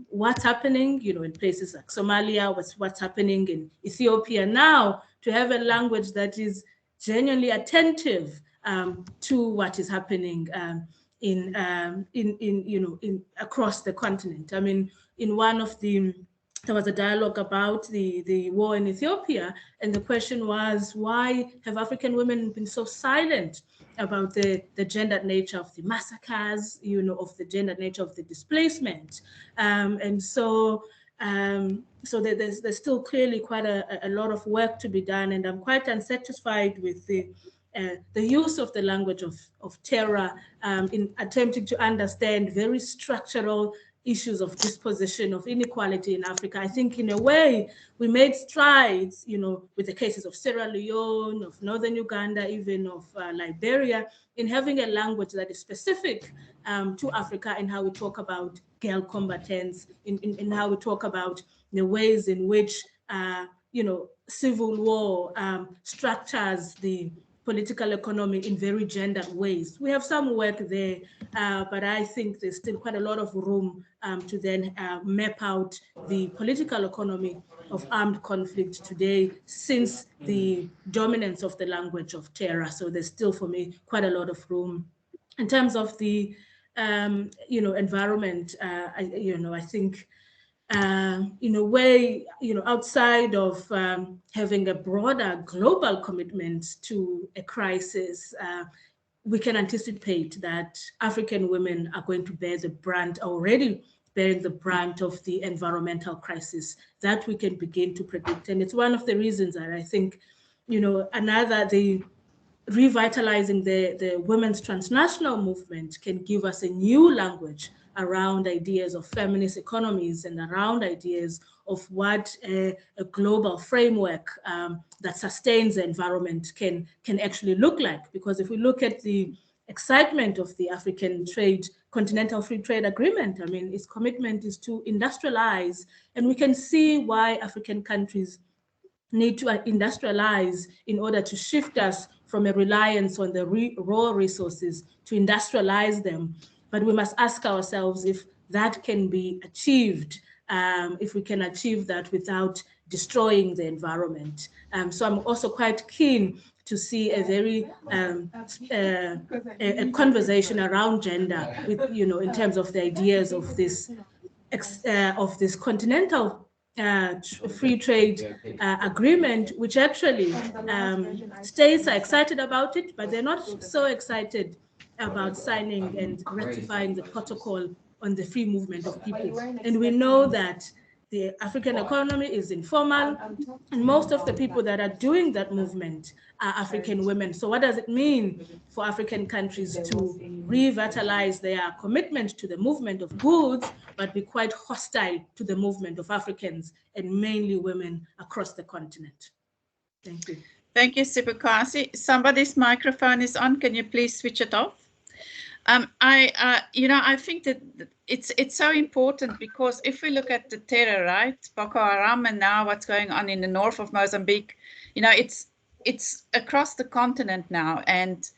what's happening, you know, in places like Somalia, what's happening in Ethiopia now, to have a language that is genuinely attentive to what is happening across the continent. I mean, in one of the, there was a dialogue about the war in Ethiopia, and the question was, why have African women been so silent about the gendered nature of the massacres, you know, of the gendered nature of the displacement? And so So there's still clearly quite a lot of work to be done, and I'm quite unsatisfied with the use of the language of terror in attempting to understand very structural issues of disposition, of inequality in Africa. I think in a way we made strides, with the cases of Sierra Leone, of Northern Uganda, even of Liberia, in having a language that is specific to Africa, in how we talk about girl combatants, in how we talk about the ways in which, civil war structures the political economy in very gendered ways. We have some work there, but I think there's still quite a lot of room to then map out the political economy of armed conflict today, since the dominance of the language of terror. So there's still, for me, quite a lot of room. In terms of the environment, I think in a way, outside of having a broader global commitment to a crisis, we can anticipate that African women are going to bear the brunt, already bearing the brunt of the environmental crisis that we can begin to predict. And it's one of the reasons that I think, the revitalizing the women's transnational movement can give us a new language around ideas of feminist economies and around ideas of what a global framework that sustains the environment can actually look like. Because if we look at the excitement of the African Continental Free Trade Agreement, I mean, its commitment is to industrialize, and we can see why African countries need to industrialize in order to shift us from a reliance on the raw resources to industrialize them. But we must ask ourselves if that can be achieved, if we can achieve that without destroying the environment. So I'm also quite keen to see a very a conversation around gender, with in terms of the ideas of this continental free trade agreement, which actually states are excited about it, but they're not so excited about signing and ratifying the protocol on the free movement of people. And we know that the African economy is informal, and most of the people that are doing that movement are African women. So what does it mean for African countries to revitalize their commitment to the movement of goods, but be quite hostile to the movement of Africans, and mainly women, across the continent? Thank you. Thank you, Sibukasi. Somebody's microphone is on. Can you please switch it off? I think that it's so important, because if we look at the terror, right, Boko Haram, and now what's going on in the north of Mozambique, it's across the continent now, and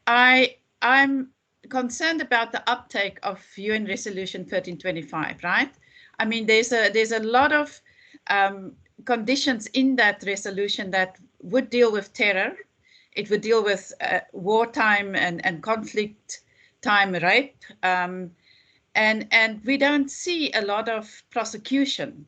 I'm concerned about the uptake of UN Resolution 1325, right? I mean, there's a lot of conditions in that resolution that would deal with terror. It would deal with wartime and conflict time rape, and we don't see a lot of prosecution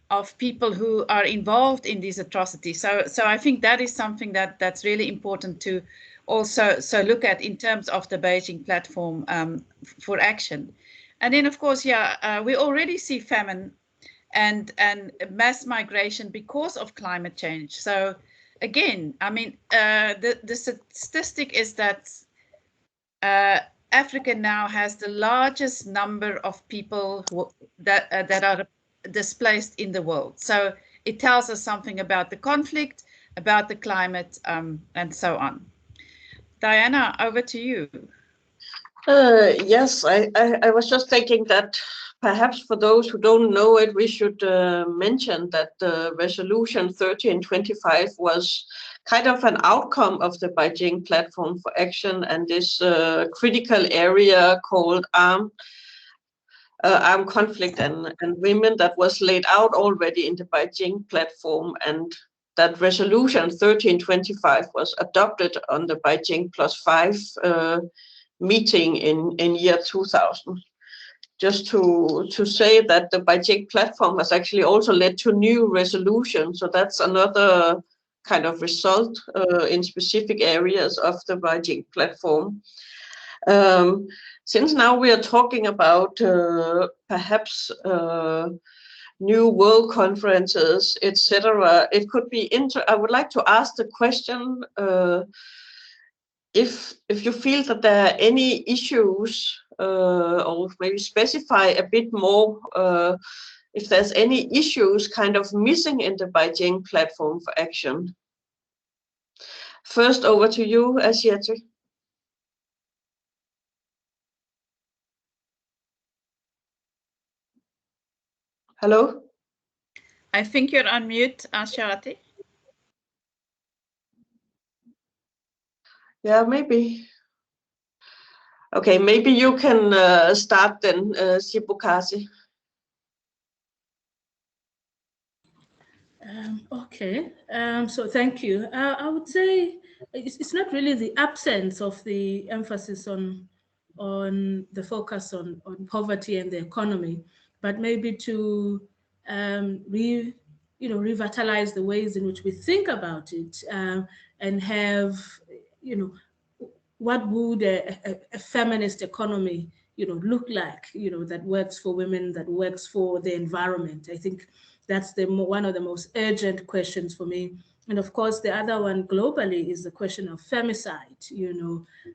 of people who are involved in these atrocities. So I think that is something that's really important to also look at in terms of the Beijing platform for action. And then, of course, we already see famine and mass migration because of climate change. So again, I mean, the statistic is that Africa now has the largest number of people that are displaced in the world. So it tells us something about the conflict, about the climate, and so on. Diana, over to you. Yes, I was just thinking that perhaps for those who don't know it, we should mention that the resolution 1325 was kind of an outcome of the Beijing Platform for Action and this critical area called armed conflict and women that was laid out already in the Beijing Platform, and that resolution 1325 was adopted on the Beijing +5 meeting in year 2000. Just to say that the Beijing Platform has actually also led to new resolutions. So that's another kind of result in specific areas of the Beijing Platform. Since now we are talking about perhaps new world conferences, etc. It could be I would like to ask the question, if you feel that there are any issues, or maybe specify a bit more, if there's any issues kind of missing in the Beijing platform for action. First, over to you, Asiete. Hello? I think you're on mute, Asiete. Yeah, maybe. Okay, maybe you can start then, Sibukasi. Okay, so thank you. I would say it's not really the absence of the emphasis on the focus on poverty and the economy, but maybe to revitalize the ways in which we think about it, and have, what would a feminist economy look like, that works for women, that works for the environment. I think that's one of the most urgent questions for me. And of course, the other one globally is the question of femicide.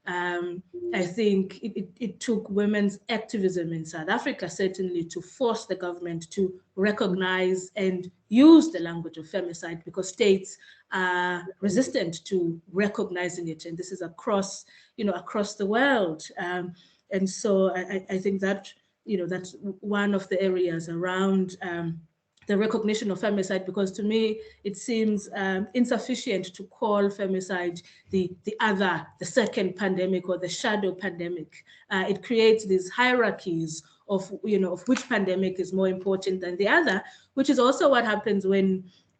I think it took women's activism in South Africa, certainly, to force the government to recognize and use the language of femicide, because states are resistant to recognizing it. And this is across the world. And so I think that, that's one of the areas around the recognition of femicide, because to me, it seems insufficient to call femicide the second pandemic or the shadow pandemic. It creates these hierarchies of which pandemic is more important than the other, which is also what happens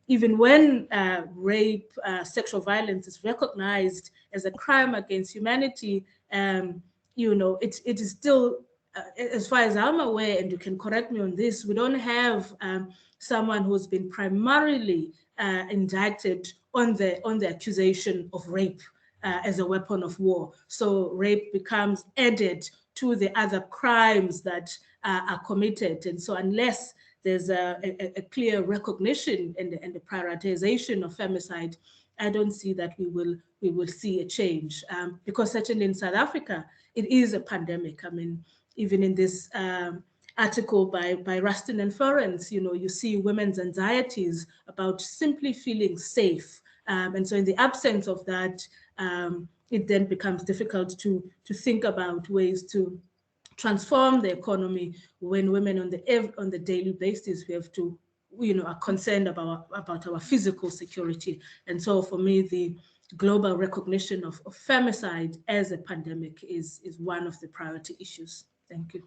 even when rape, sexual violence is recognized as a crime against humanity. It is still, as far as I'm aware, and you can correct me on this, we don't have someone who's been primarily indicted on the accusation of rape as a weapon of war. So rape becomes added to the other crimes that are committed. And so unless there's a clear recognition and the prioritization of femicide, I don't see that we will see a change, because certainly in South Africa, it is a pandemic. I mean, even in this article by Rustin and Florence, you see women's anxieties about simply feeling safe. And so in the absence of that, it then becomes difficult to think about ways to transform the economy when women on the daily basis, we have to, are concerned about our physical security. And so for me, the global recognition of femicide as a pandemic is one of the priority issues. Thank you.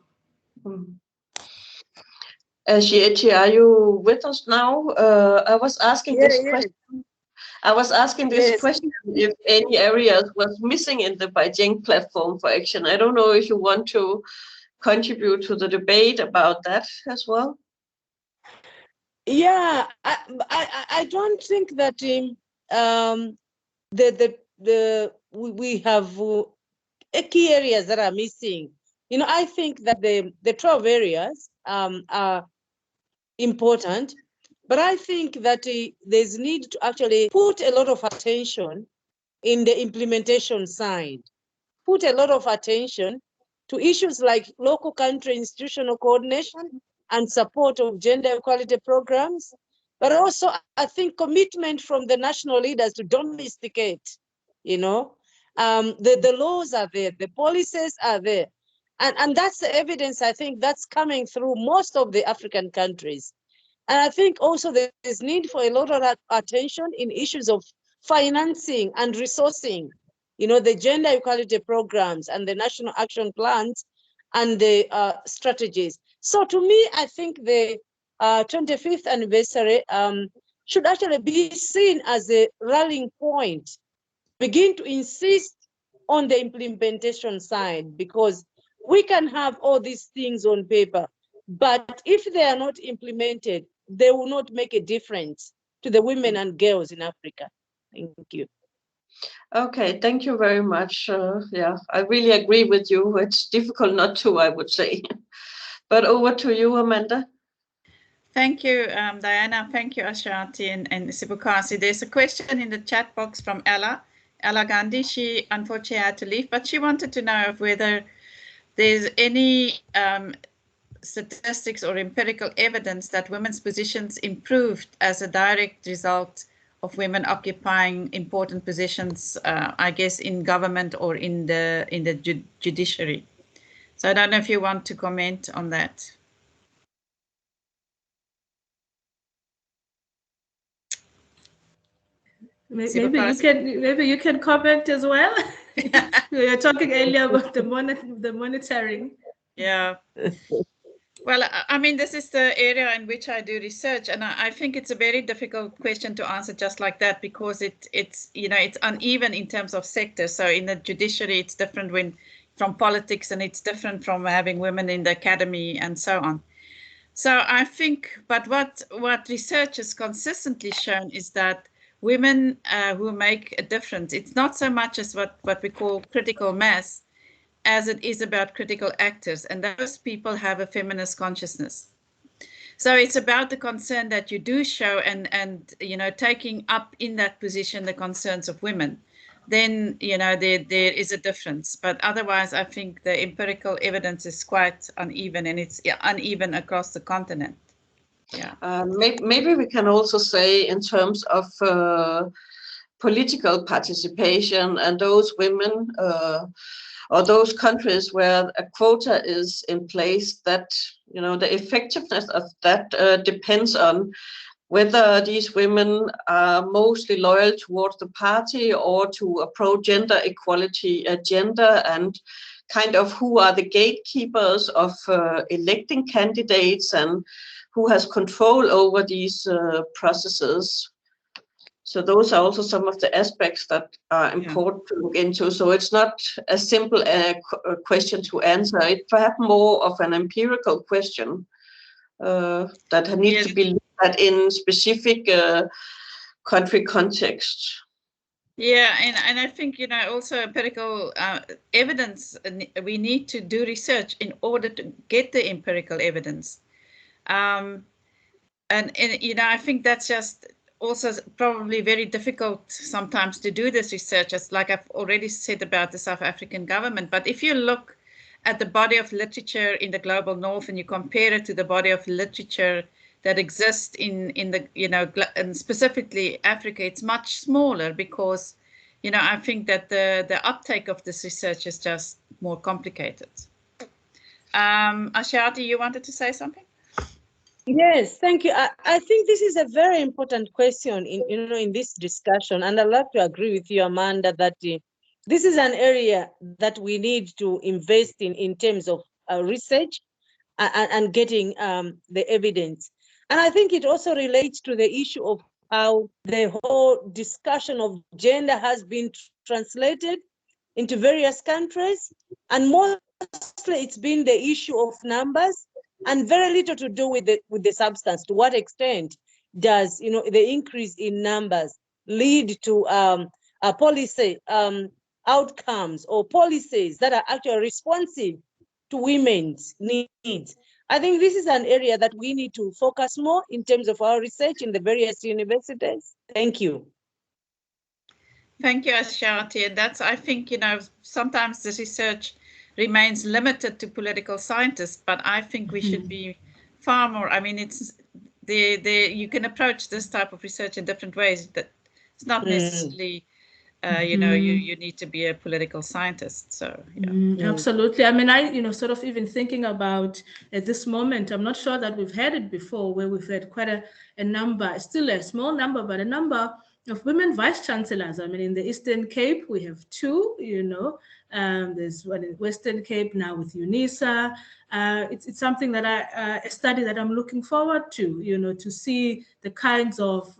Asiete, are you with us now? I was asking this question. I was asking this question if any areas was missing in the Beijing platform for action. I don't know if you want to contribute to the debate about that as well. Yeah, I don't think that we have key areas that are missing. I think that the 12 areas are important, but I think that there's need to actually put a lot of attention in the implementation side, put a lot of attention to issues like local country institutional coordination and support of gender equality programs, but also I think commitment from the national leaders to domesticate, the laws are there, the policies are there. And that's the evidence, I think, that's coming through most of the African countries. And I think also there's need for a lot of attention in issues of financing and resourcing, the gender equality programs and the national action plans and the strategies. So to me, I think the 25th anniversary should actually be seen as a rallying point to begin to insist on the implementation side, because we can have all these things on paper, but if they are not implemented, they will not make a difference to the women and girls in Africa. Thank you. Okay, thank you very much. Yeah, I really agree with you. It's difficult not to, I would say. But over to you, Amanda. Thank you, Diana. Thank you, Ashati and Sibukasi. There's a question in the chat box from Ella Gandhi. She unfortunately had to leave, but she wanted to know of whether there's any statistics or empirical evidence that women's positions improved as a direct result of women occupying important positions, I guess, in government or in the judiciary. So I don't know if you want to comment on that. Maybe you can comment as well. We were talking earlier about the monitoring. Yeah. Well, I mean, this is the area in which I do research, and I think it's a very difficult question to answer just like that, because it's uneven in terms of sectors. So in the judiciary, it's different from politics, and it's different from having women in the academy and so on. So I think, but what research has consistently shown is that women who make a difference, it's not so much as what we call critical mass, as it is about critical actors, and those people have a feminist consciousness. So it's about the concern that you do show and taking up in that position the concerns of women. Then there is a difference, but otherwise I think the empirical evidence is quite uneven, and it's uneven across the continent. Yeah. Maybe we can also say in terms of political participation, and those women or those countries where a quota is in place, that the effectiveness of that depends on whether these women are mostly loyal towards the party or to a pro-gender equality agenda, and kind of who are the gatekeepers of electing candidates and who has control over these processes. So those are also some of the aspects that are important to look into. So it's not a simple question to answer. It's perhaps more of an empirical question that needs to be looked at in specific country context. Yeah, and I think, also empirical evidence, we need to do research in order to get the empirical evidence. And I think that's just also probably very difficult sometimes to do this research, as like I've already said about the South African government. But if you look at the body of literature in the global north and you compare it to the body of literature that exists in the and specifically Africa, it's much smaller, because I think that the uptake of this research is just more complicated. Ashati, you wanted to say something? Yes, thank you. I think this is a very important question in this discussion, and I'd like to agree with you, Amanda, that this is an area that we need to invest in terms of research and getting the evidence. And I think it also relates to the issue of how the whole discussion of gender has been translated into various countries, and mostly it's been the issue of numbers, and very little to do with the substance. To what extent does the increase in numbers lead to a policy outcomes or policies that are actually responsive to women's needs? I think this is an area that we need to focus more in terms of our research in the various universities. Thank you. Thank you, Ashati. And that's, I think, sometimes this research remains limited to political scientists, but I think we should be far more. I mean, it's you can approach this type of research in different ways. That it's not necessarily, you need to be a political scientist. So yeah. Absolutely. I mean, sort of even thinking about at this moment, I'm not sure that we've had it before, where we've had quite a number, still a small number, but a number of women vice chancellors. I mean, in the Eastern Cape, we have 2, there's one in Western Cape now with UNISA. It's something that a study that I'm looking forward to, to see the kinds of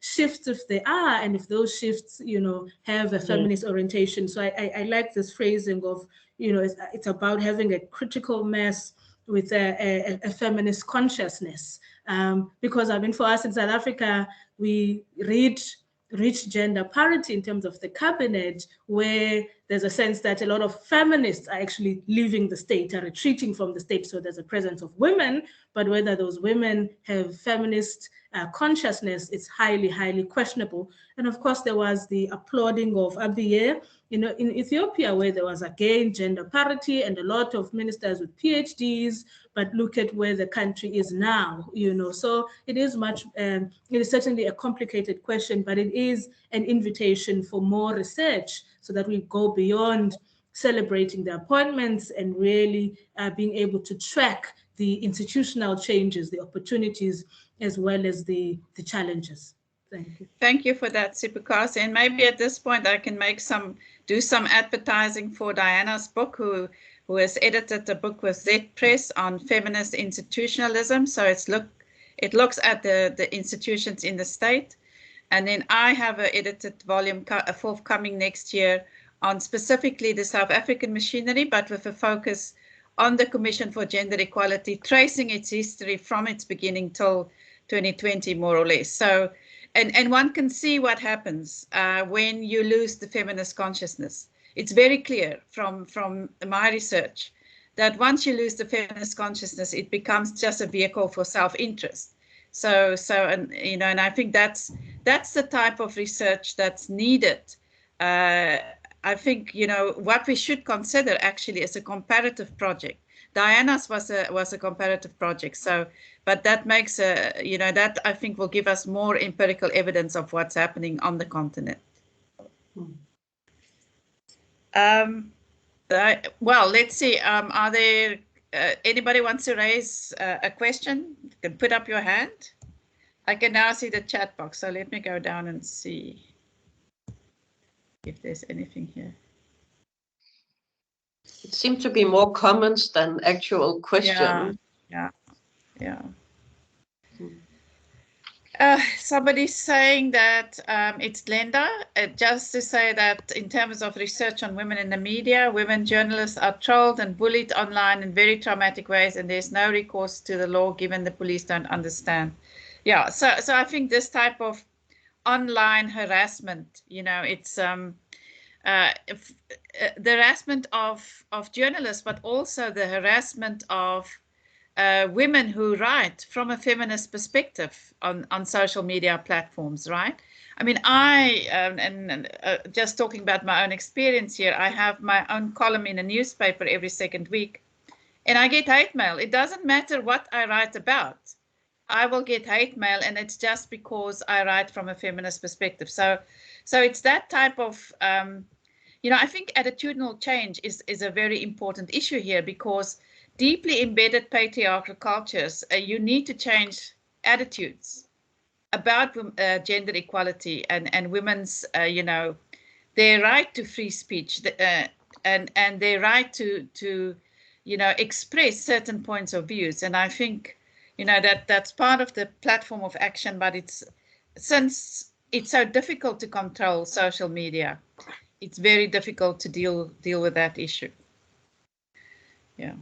shifts, if they are, and if those shifts, have a feminist orientation. So I like this phrasing of, it's about having a critical mass with a feminist consciousness. Because I mean, for us in South Africa, we read reach gender parity in terms of the cabinet, where there's a sense that a lot of feminists are actually leaving the state, are retreating from the state. So there's a presence of women, but whether those women have feminist consciousness, it's highly, highly questionable. And of course, there was the applauding of Abiy, in Ethiopia, where there was again gender parity and a lot of ministers with PhDs, but look at where the country is now, So it is it is certainly a complicated question, but it is an invitation for more research so that we go beyond celebrating the appointments and really being able to track the institutional changes, the opportunities, as well as the challenges. Thank you. Thank you for that, Sipukasi. And maybe at this point I can do some advertising for Diana's book, who has edited a book with Z Press on feminist institutionalism. So it looks at the institutions in the state. And then I have an edited volume forthcoming next year on specifically the South African machinery, but with a focus on the Commission for Gender Equality, tracing its history from its beginning till 2020, more or less. So, and one can see what happens when you lose the feminist consciousness. It's very clear from my research that once you lose the feminist consciousness, it becomes just a vehicle for self-interest. And I think that's the type of research that's needed. I think, what we should consider actually is a comparative project. Diana's was a comparative project. So, but that makes that I think will give us more empirical evidence of what's happening on the continent. Well, let's see. Are there anybody wants to raise a question? You can put up your hand. I can now see the chat box, so let me go down and see if there's anything here. It seems to be more comments than actual questions. Yeah. Somebody's saying that it's Glenda. Just to say that in terms of research on women in the media, women journalists are trolled and bullied online in very traumatic ways, and there's no recourse to the law given the police don't understand. Yeah, so I think this type of online harassment, it's the harassment of journalists, but also the harassment of women who write from a feminist perspective on social media platforms, right? I mean, just talking about my own experience here, I have my own column in a newspaper every second week, and I get hate mail. It doesn't matter what I write about. I will get hate mail, and it's just because I write from a feminist perspective. So it's that type of, I think attitudinal change is a very important issue here, because deeply embedded patriarchal cultures, you need to change attitudes about gender equality and women's, their right to free speech and their right to express certain points of views. And I think, that's part of the platform of action, but since it's so difficult to control social media, it's very difficult to deal with that issue. Yeah.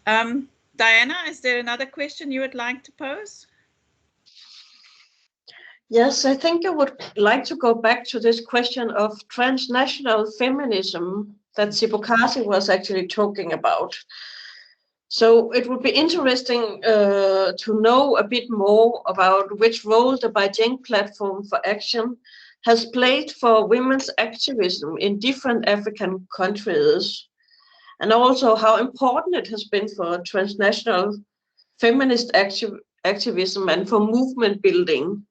Diana, is there another question you would like to pose? Yes, I think I would like to go back to this question of transnational feminism that Sipukasi was actually talking about. So it would be interesting to know a bit more about which role the Beijing Platform for Action has played for women's activism in different African countries, and also how important it has been for transnational feminist activism and for movement building.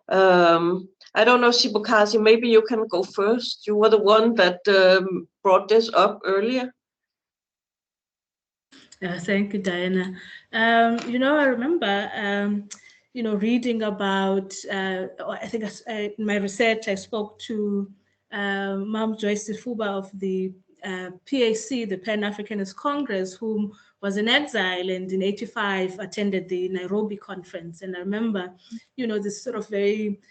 I don't know, Sipukasi, maybe you can go first. You were the one that brought this up earlier. Thank you, Diana. I remember, reading about, I think in my research, I spoke to Ma'am Joyce Sifuba of the PAC, the Pan-Africanist Congress, whom was in exile and in '85 attended the Nairobi conference. And I remember, this sort of very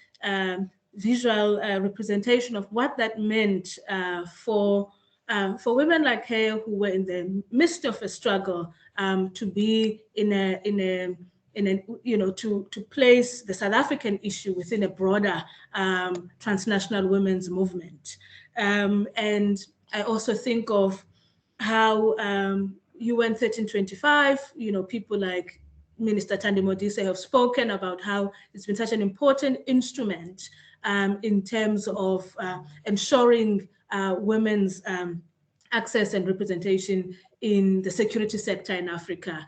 visual representation of what that meant for women like her who were in the midst of a struggle to be in to place the South African issue within a broader transnational women's movement. And I also think of how UN 1325, people like Minister Thandi Modise have spoken about how it's been such an important instrument in terms of ensuring women's access and representation in the security sector in Africa,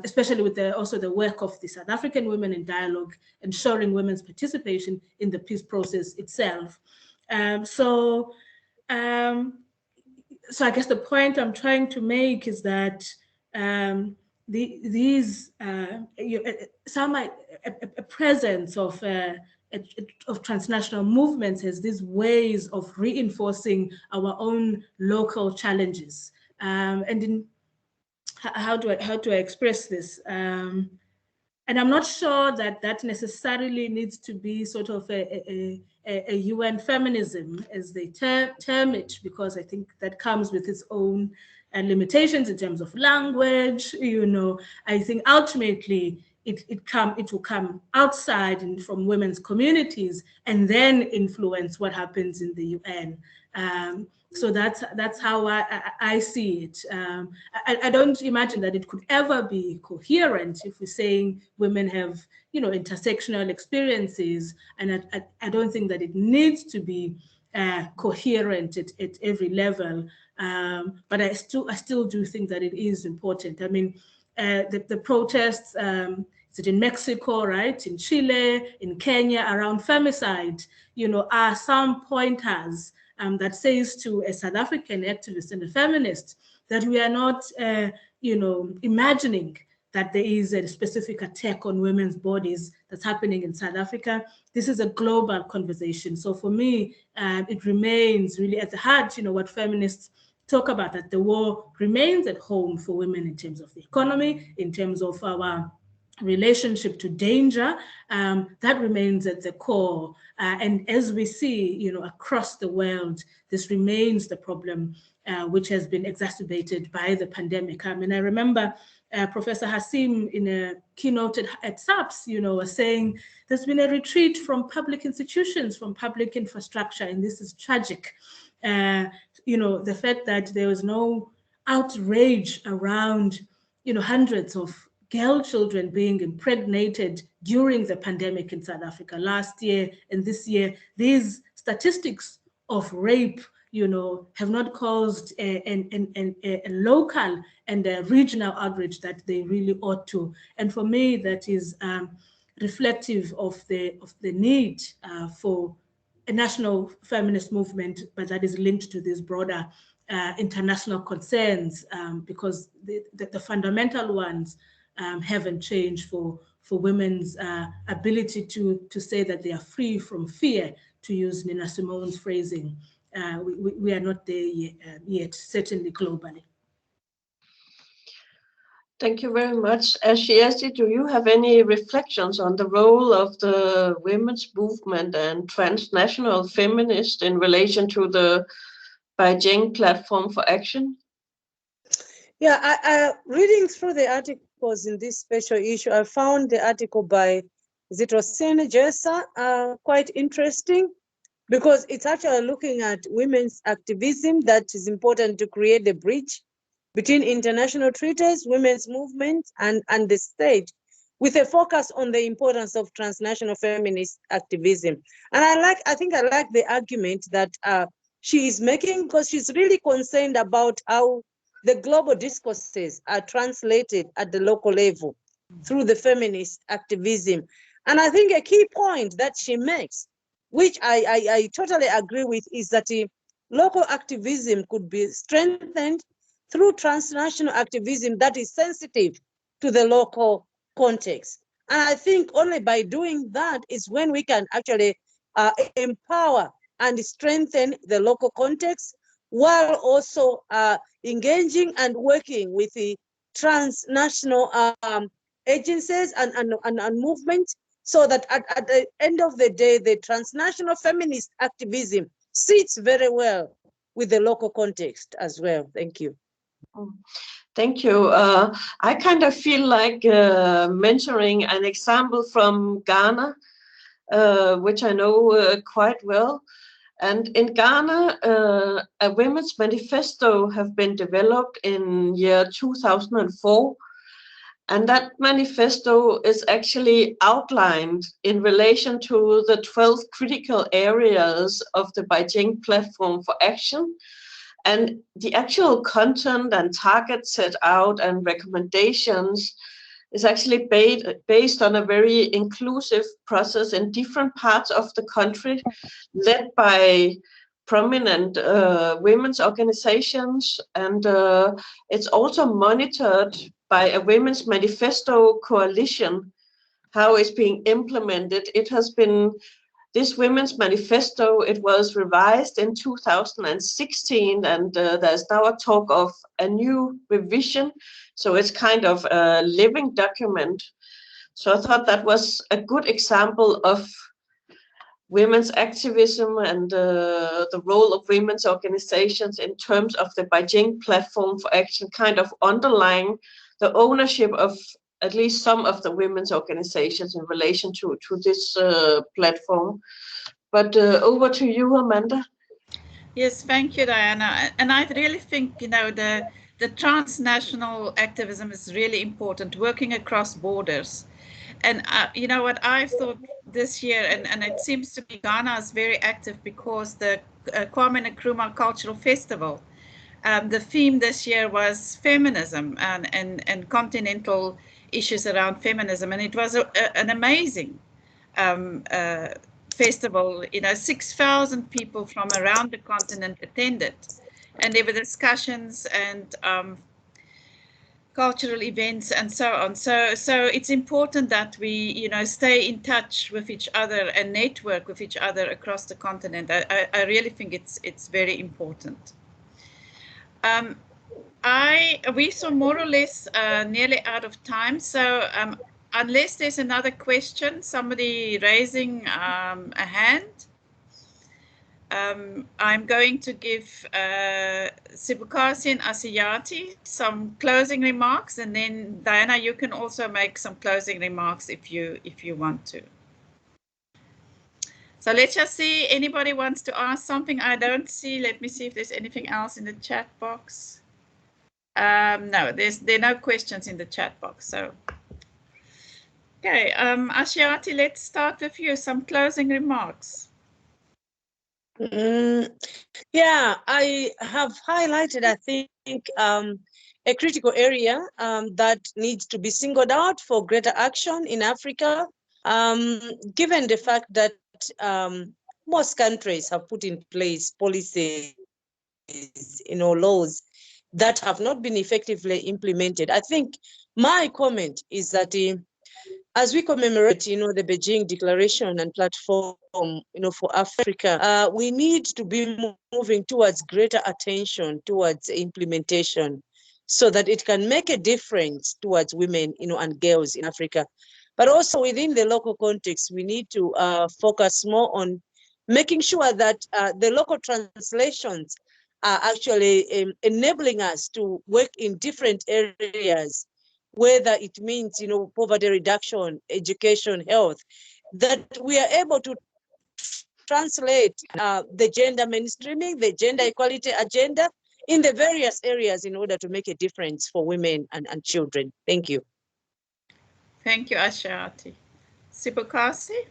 especially with also the work of the South African Women in Dialogue, ensuring women's participation in the peace process itself. So I guess the point I'm trying to make is that a presence of transnational movements has these ways of reinforcing our own local challenges. And how do I express this? And I'm not sure that necessarily needs to be sort of a UN feminism, as they term it, because I think that comes with its own limitations in terms of language. I think ultimately it will come outside and from women's communities and then influence what happens in the UN. So that's how I see it. I don't imagine that it could ever be coherent if we're saying women have, intersectional experiences, and I don't think that it needs to be coherent at every level. But I still do think that it is important. I mean, the protests, is it in Mexico, right? In Chile, in Kenya, around femicide, are some pointers that says to a South African activist and a feminist that we are not, imagining that there is a specific attack on women's bodies that's happening in South Africa. This is a global conversation. So for me, it remains really at the heart, what feminists talk about, that the war remains at home for women in terms of the economy, in terms of our relationship to danger, that remains at the core. And as we see, across the world, this remains the problem, which has been exacerbated by the pandemic. I mean, I remember Professor Hasim in a keynote at SAPS, was saying there's been a retreat from public institutions, from public infrastructure, and this is tragic. The fact that there was no outrage around, hundreds of girl children being impregnated during the pandemic in South Africa last year and this year. These statistics of rape, have not caused a local and a regional outrage that they really ought to. And for me, that is reflective of the need for a national feminist movement, but that is linked to these broader international concerns, because the fundamental ones haven't changed for women's ability to say that they are free from fear, to use Nina Simone's phrasing. We are not there yet, certainly globally. Thank you very much. Ashiesi, do you have any reflections on the role of the women's movement and transnational feminists in relation to the Beijing platform for action? Yeah, reading through the articles in this special issue, I found the article by Rosene Jessa quite interesting, because it's actually looking at women's activism that is important to create the bridge between international treaties, women's movement, and the state, with a focus on the importance of transnational feminist activism. And I think I like the argument that she is making, because she's really concerned about how the global discourses are translated at the local level through the feminist activism. And I think a key point that she makes, which I totally agree with, is that local activism could be strengthened through transnational activism that is sensitive to the local context. And I think only by doing that is when we can actually empower and strengthen the local context, while also engaging and working with the transnational agencies and movements, so that at the end of the day, the transnational feminist activism sits very well with the local context as well. Thank you. Thank you. I kind of feel like mentoring an example from Ghana, which I know quite well. And in Ghana, a women's manifesto have been developed in year 2004. And that manifesto is actually outlined in relation to the 12 critical areas of the Beijing Platform for Action. And the actual content and targets set out and recommendations is actually based on a very inclusive process in different parts of the country, led by prominent women's organizations. And it's also monitored by a women's manifesto coalition, how it's being implemented. It has been, this women's manifesto, it was revised in 2016, and there's now a talk of a new revision. So it's kind of a living document. So I thought that was a good example of women's activism and the role of women's organizations in terms of the Beijing Platform for Action, kind of underlying the ownership of at least some of the women's organizations in relation to this platform. But over to you, Amanda. Yes, thank you, Diana. And I really think, you know, the transnational activism is really important, working across borders. And you know what, I thought this year, and it seems to be Ghana is very active because the Kwame Nkrumah Cultural Festival, the theme this year was feminism and continental issues around feminism. And it was an amazing festival. You know, 6,000 people from around the continent attended. And there were discussions and cultural events and so on. So it's important that we, you know, stay in touch with each other and network with each other across the continent. I really think it's very important. We saw more or less nearly out of time. So unless there's another question, somebody raising a hand, I'm going to give Sibukasi and Asiyati some closing remarks, and then Diana, you can also make some closing remarks if you want to. So let's just see, anybody wants to ask something? I don't see. Let me see if there's anything else in the chat box. No, there are no questions in the chat box. So, okay, Asiyati, let's start with you. Some closing remarks. Yeah, I have highlighted, I think, a critical area that needs to be singled out for greater action in Africa, given the fact that most countries have put in place policies, laws that have not been effectively implemented. I think my comment is that as we commemorate, the Beijing Declaration and Platform, for Africa, we need to be moving towards greater attention towards implementation, so that it can make a difference towards women, and girls in Africa. But also within the local context, we need to focus more on making sure that the local translations are actually enabling us to work in different areas, whether it means, poverty reduction, education, health, that we are able to translate the gender mainstreaming, the gender equality agenda in the various areas in order to make a difference for women and children. Thank you. Thank you, Asiyati. Sibukasi?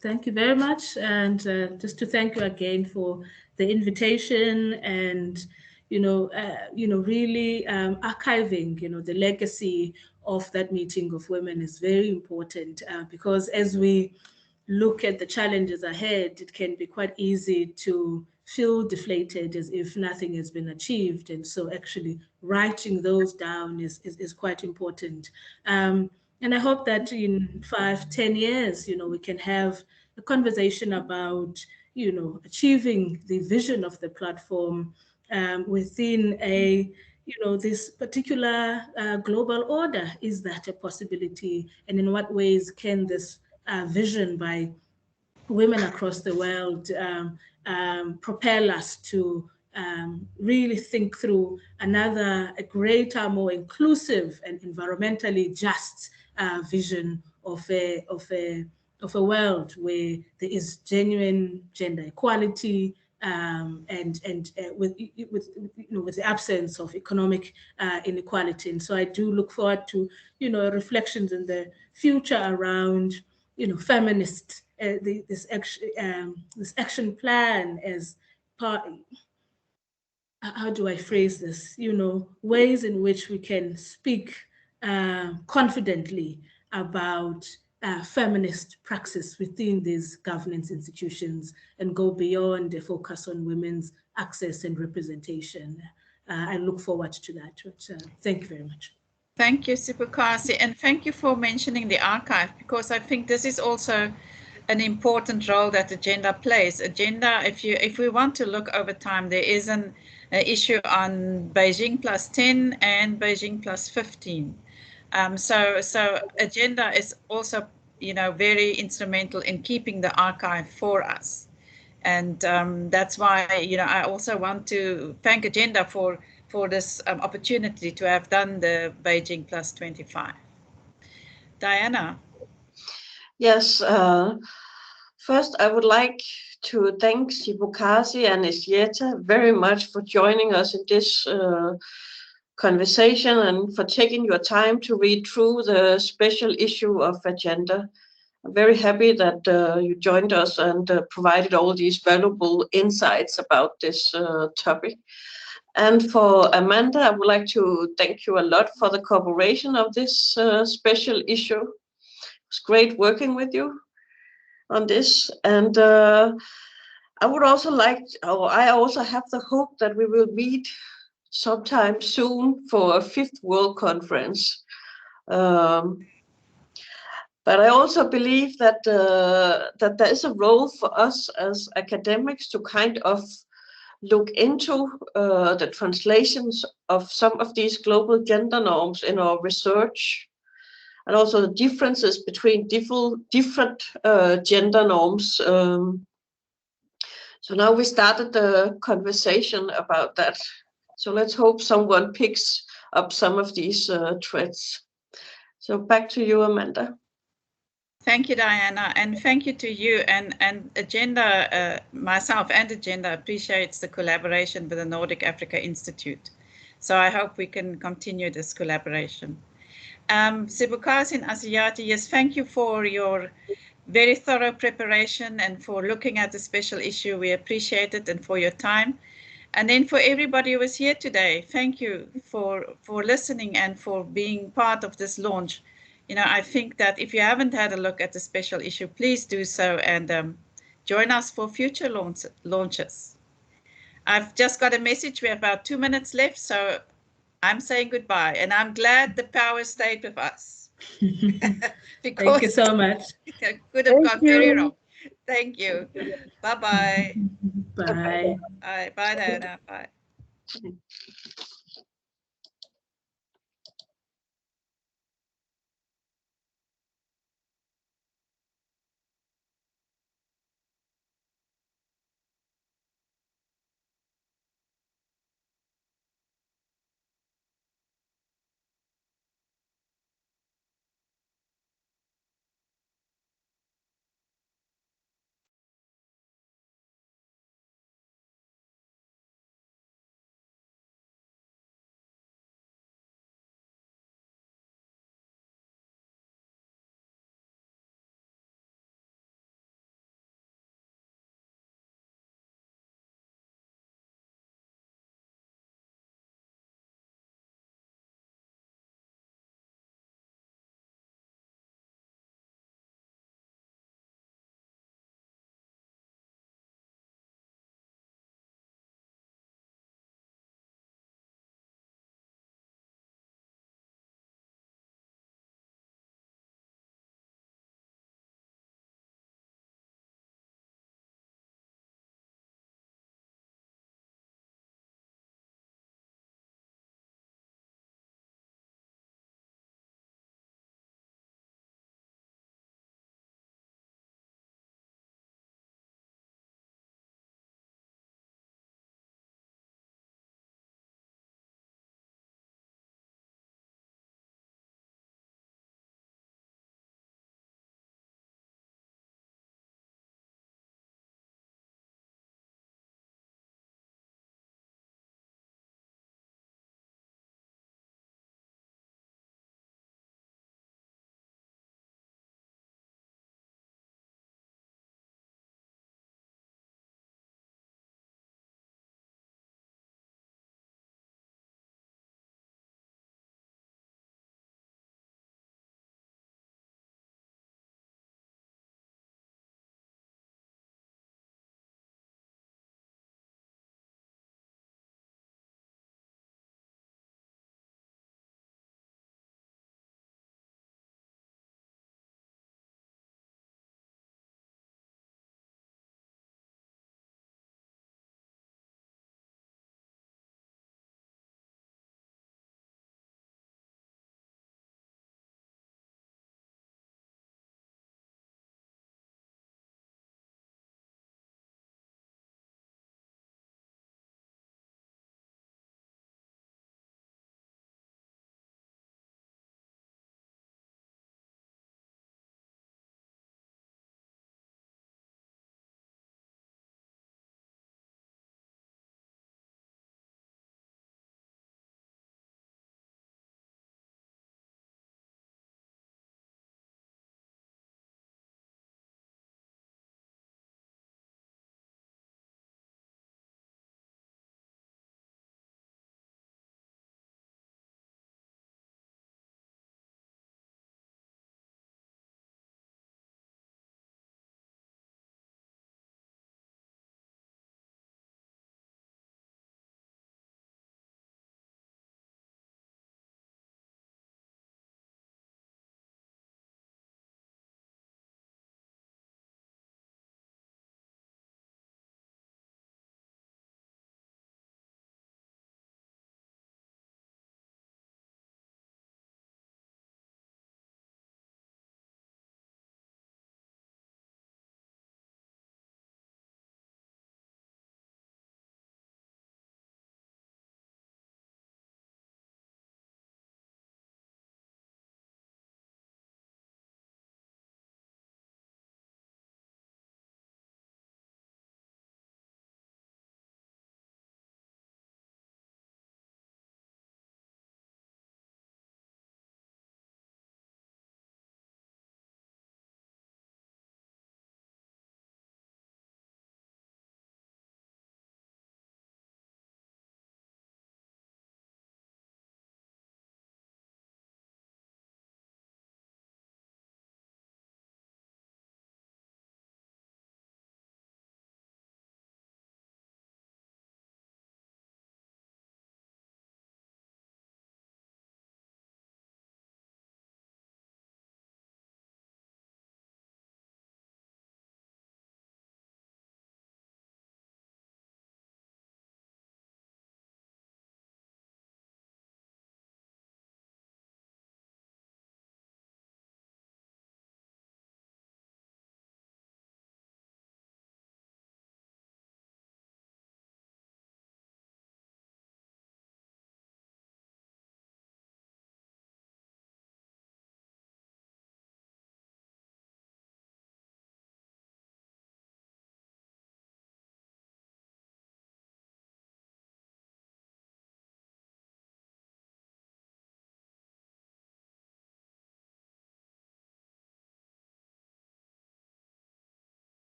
Thank you very much. And just to thank you again for the invitation and, really archiving, the legacy of that meeting of women is very important because as we look at the challenges ahead, it can be quite easy to feel deflated as if nothing has been achieved. And so actually writing those down is quite important. And I hope that in 5-10 years, we can have a conversation about, achieving the vision of the platform within this particular global order. Is that a possibility? And in what ways can this vision by women across the world propel us to really think through a greater, more inclusive and environmentally just vision of a world where there is genuine gender equality, and with the absence of economic inequality. And so I do look forward to reflections in the future around feminist this action plan as part. How do I phrase this? Ways in which we can speak confidently about feminist praxis within these governance institutions and go beyond the focus on women's access and representation. I look forward to that. Thank you very much. Thank you, Sibukasi, and thank you for mentioning the archive, because I think this is also an important role that Agenda plays. Agenda, if we want to look over time, there is an issue on Beijing +10 and Beijing +15. So Agenda is also, very instrumental in keeping the archive for us. And that's why, I also want to thank Agenda for this opportunity to have done the Beijing +25. Diana. Yes, first I would like to thank Sibukasi and Esieta very much for joining us in this conversation and for taking your time to read through the special issue of Agenda. I'm very happy that you joined us and provided all these valuable insights about this topic. And for Amanda, I would like to thank you a lot for the cooperation of this special issue. It's great working with you on this. And I would also I also have the hope that we will meet sometime soon for a 5th World Conference. But I also believe that that there is a role for us as academics to kind of look into the translations of some of these global gender norms in our research, and also the differences between different gender norms. So now we started the conversation about that. So let's hope someone picks up some of these threads. So back to you, Amanda. Thank you, Diana, and thank you to you. And Agenda, myself and Agenda appreciates the collaboration with the Nordic Africa Institute. So I hope we can continue this collaboration. Sibukasi and Asiyati, yes, thank you for your very thorough preparation and for looking at the special issue. We appreciate it, and for your time. And then for everybody who was here today, thank you for listening and for being part of this launch. I think that if you haven't had a look at the special issue, please do so and join us for future launches. I've just got a message. We have about 2 minutes left, so I'm saying goodbye. And I'm glad the power stayed with us. Thank you so much. It could have gone very wrong. Thank you. Bye-bye. Bye. Bye, Diana. Bye.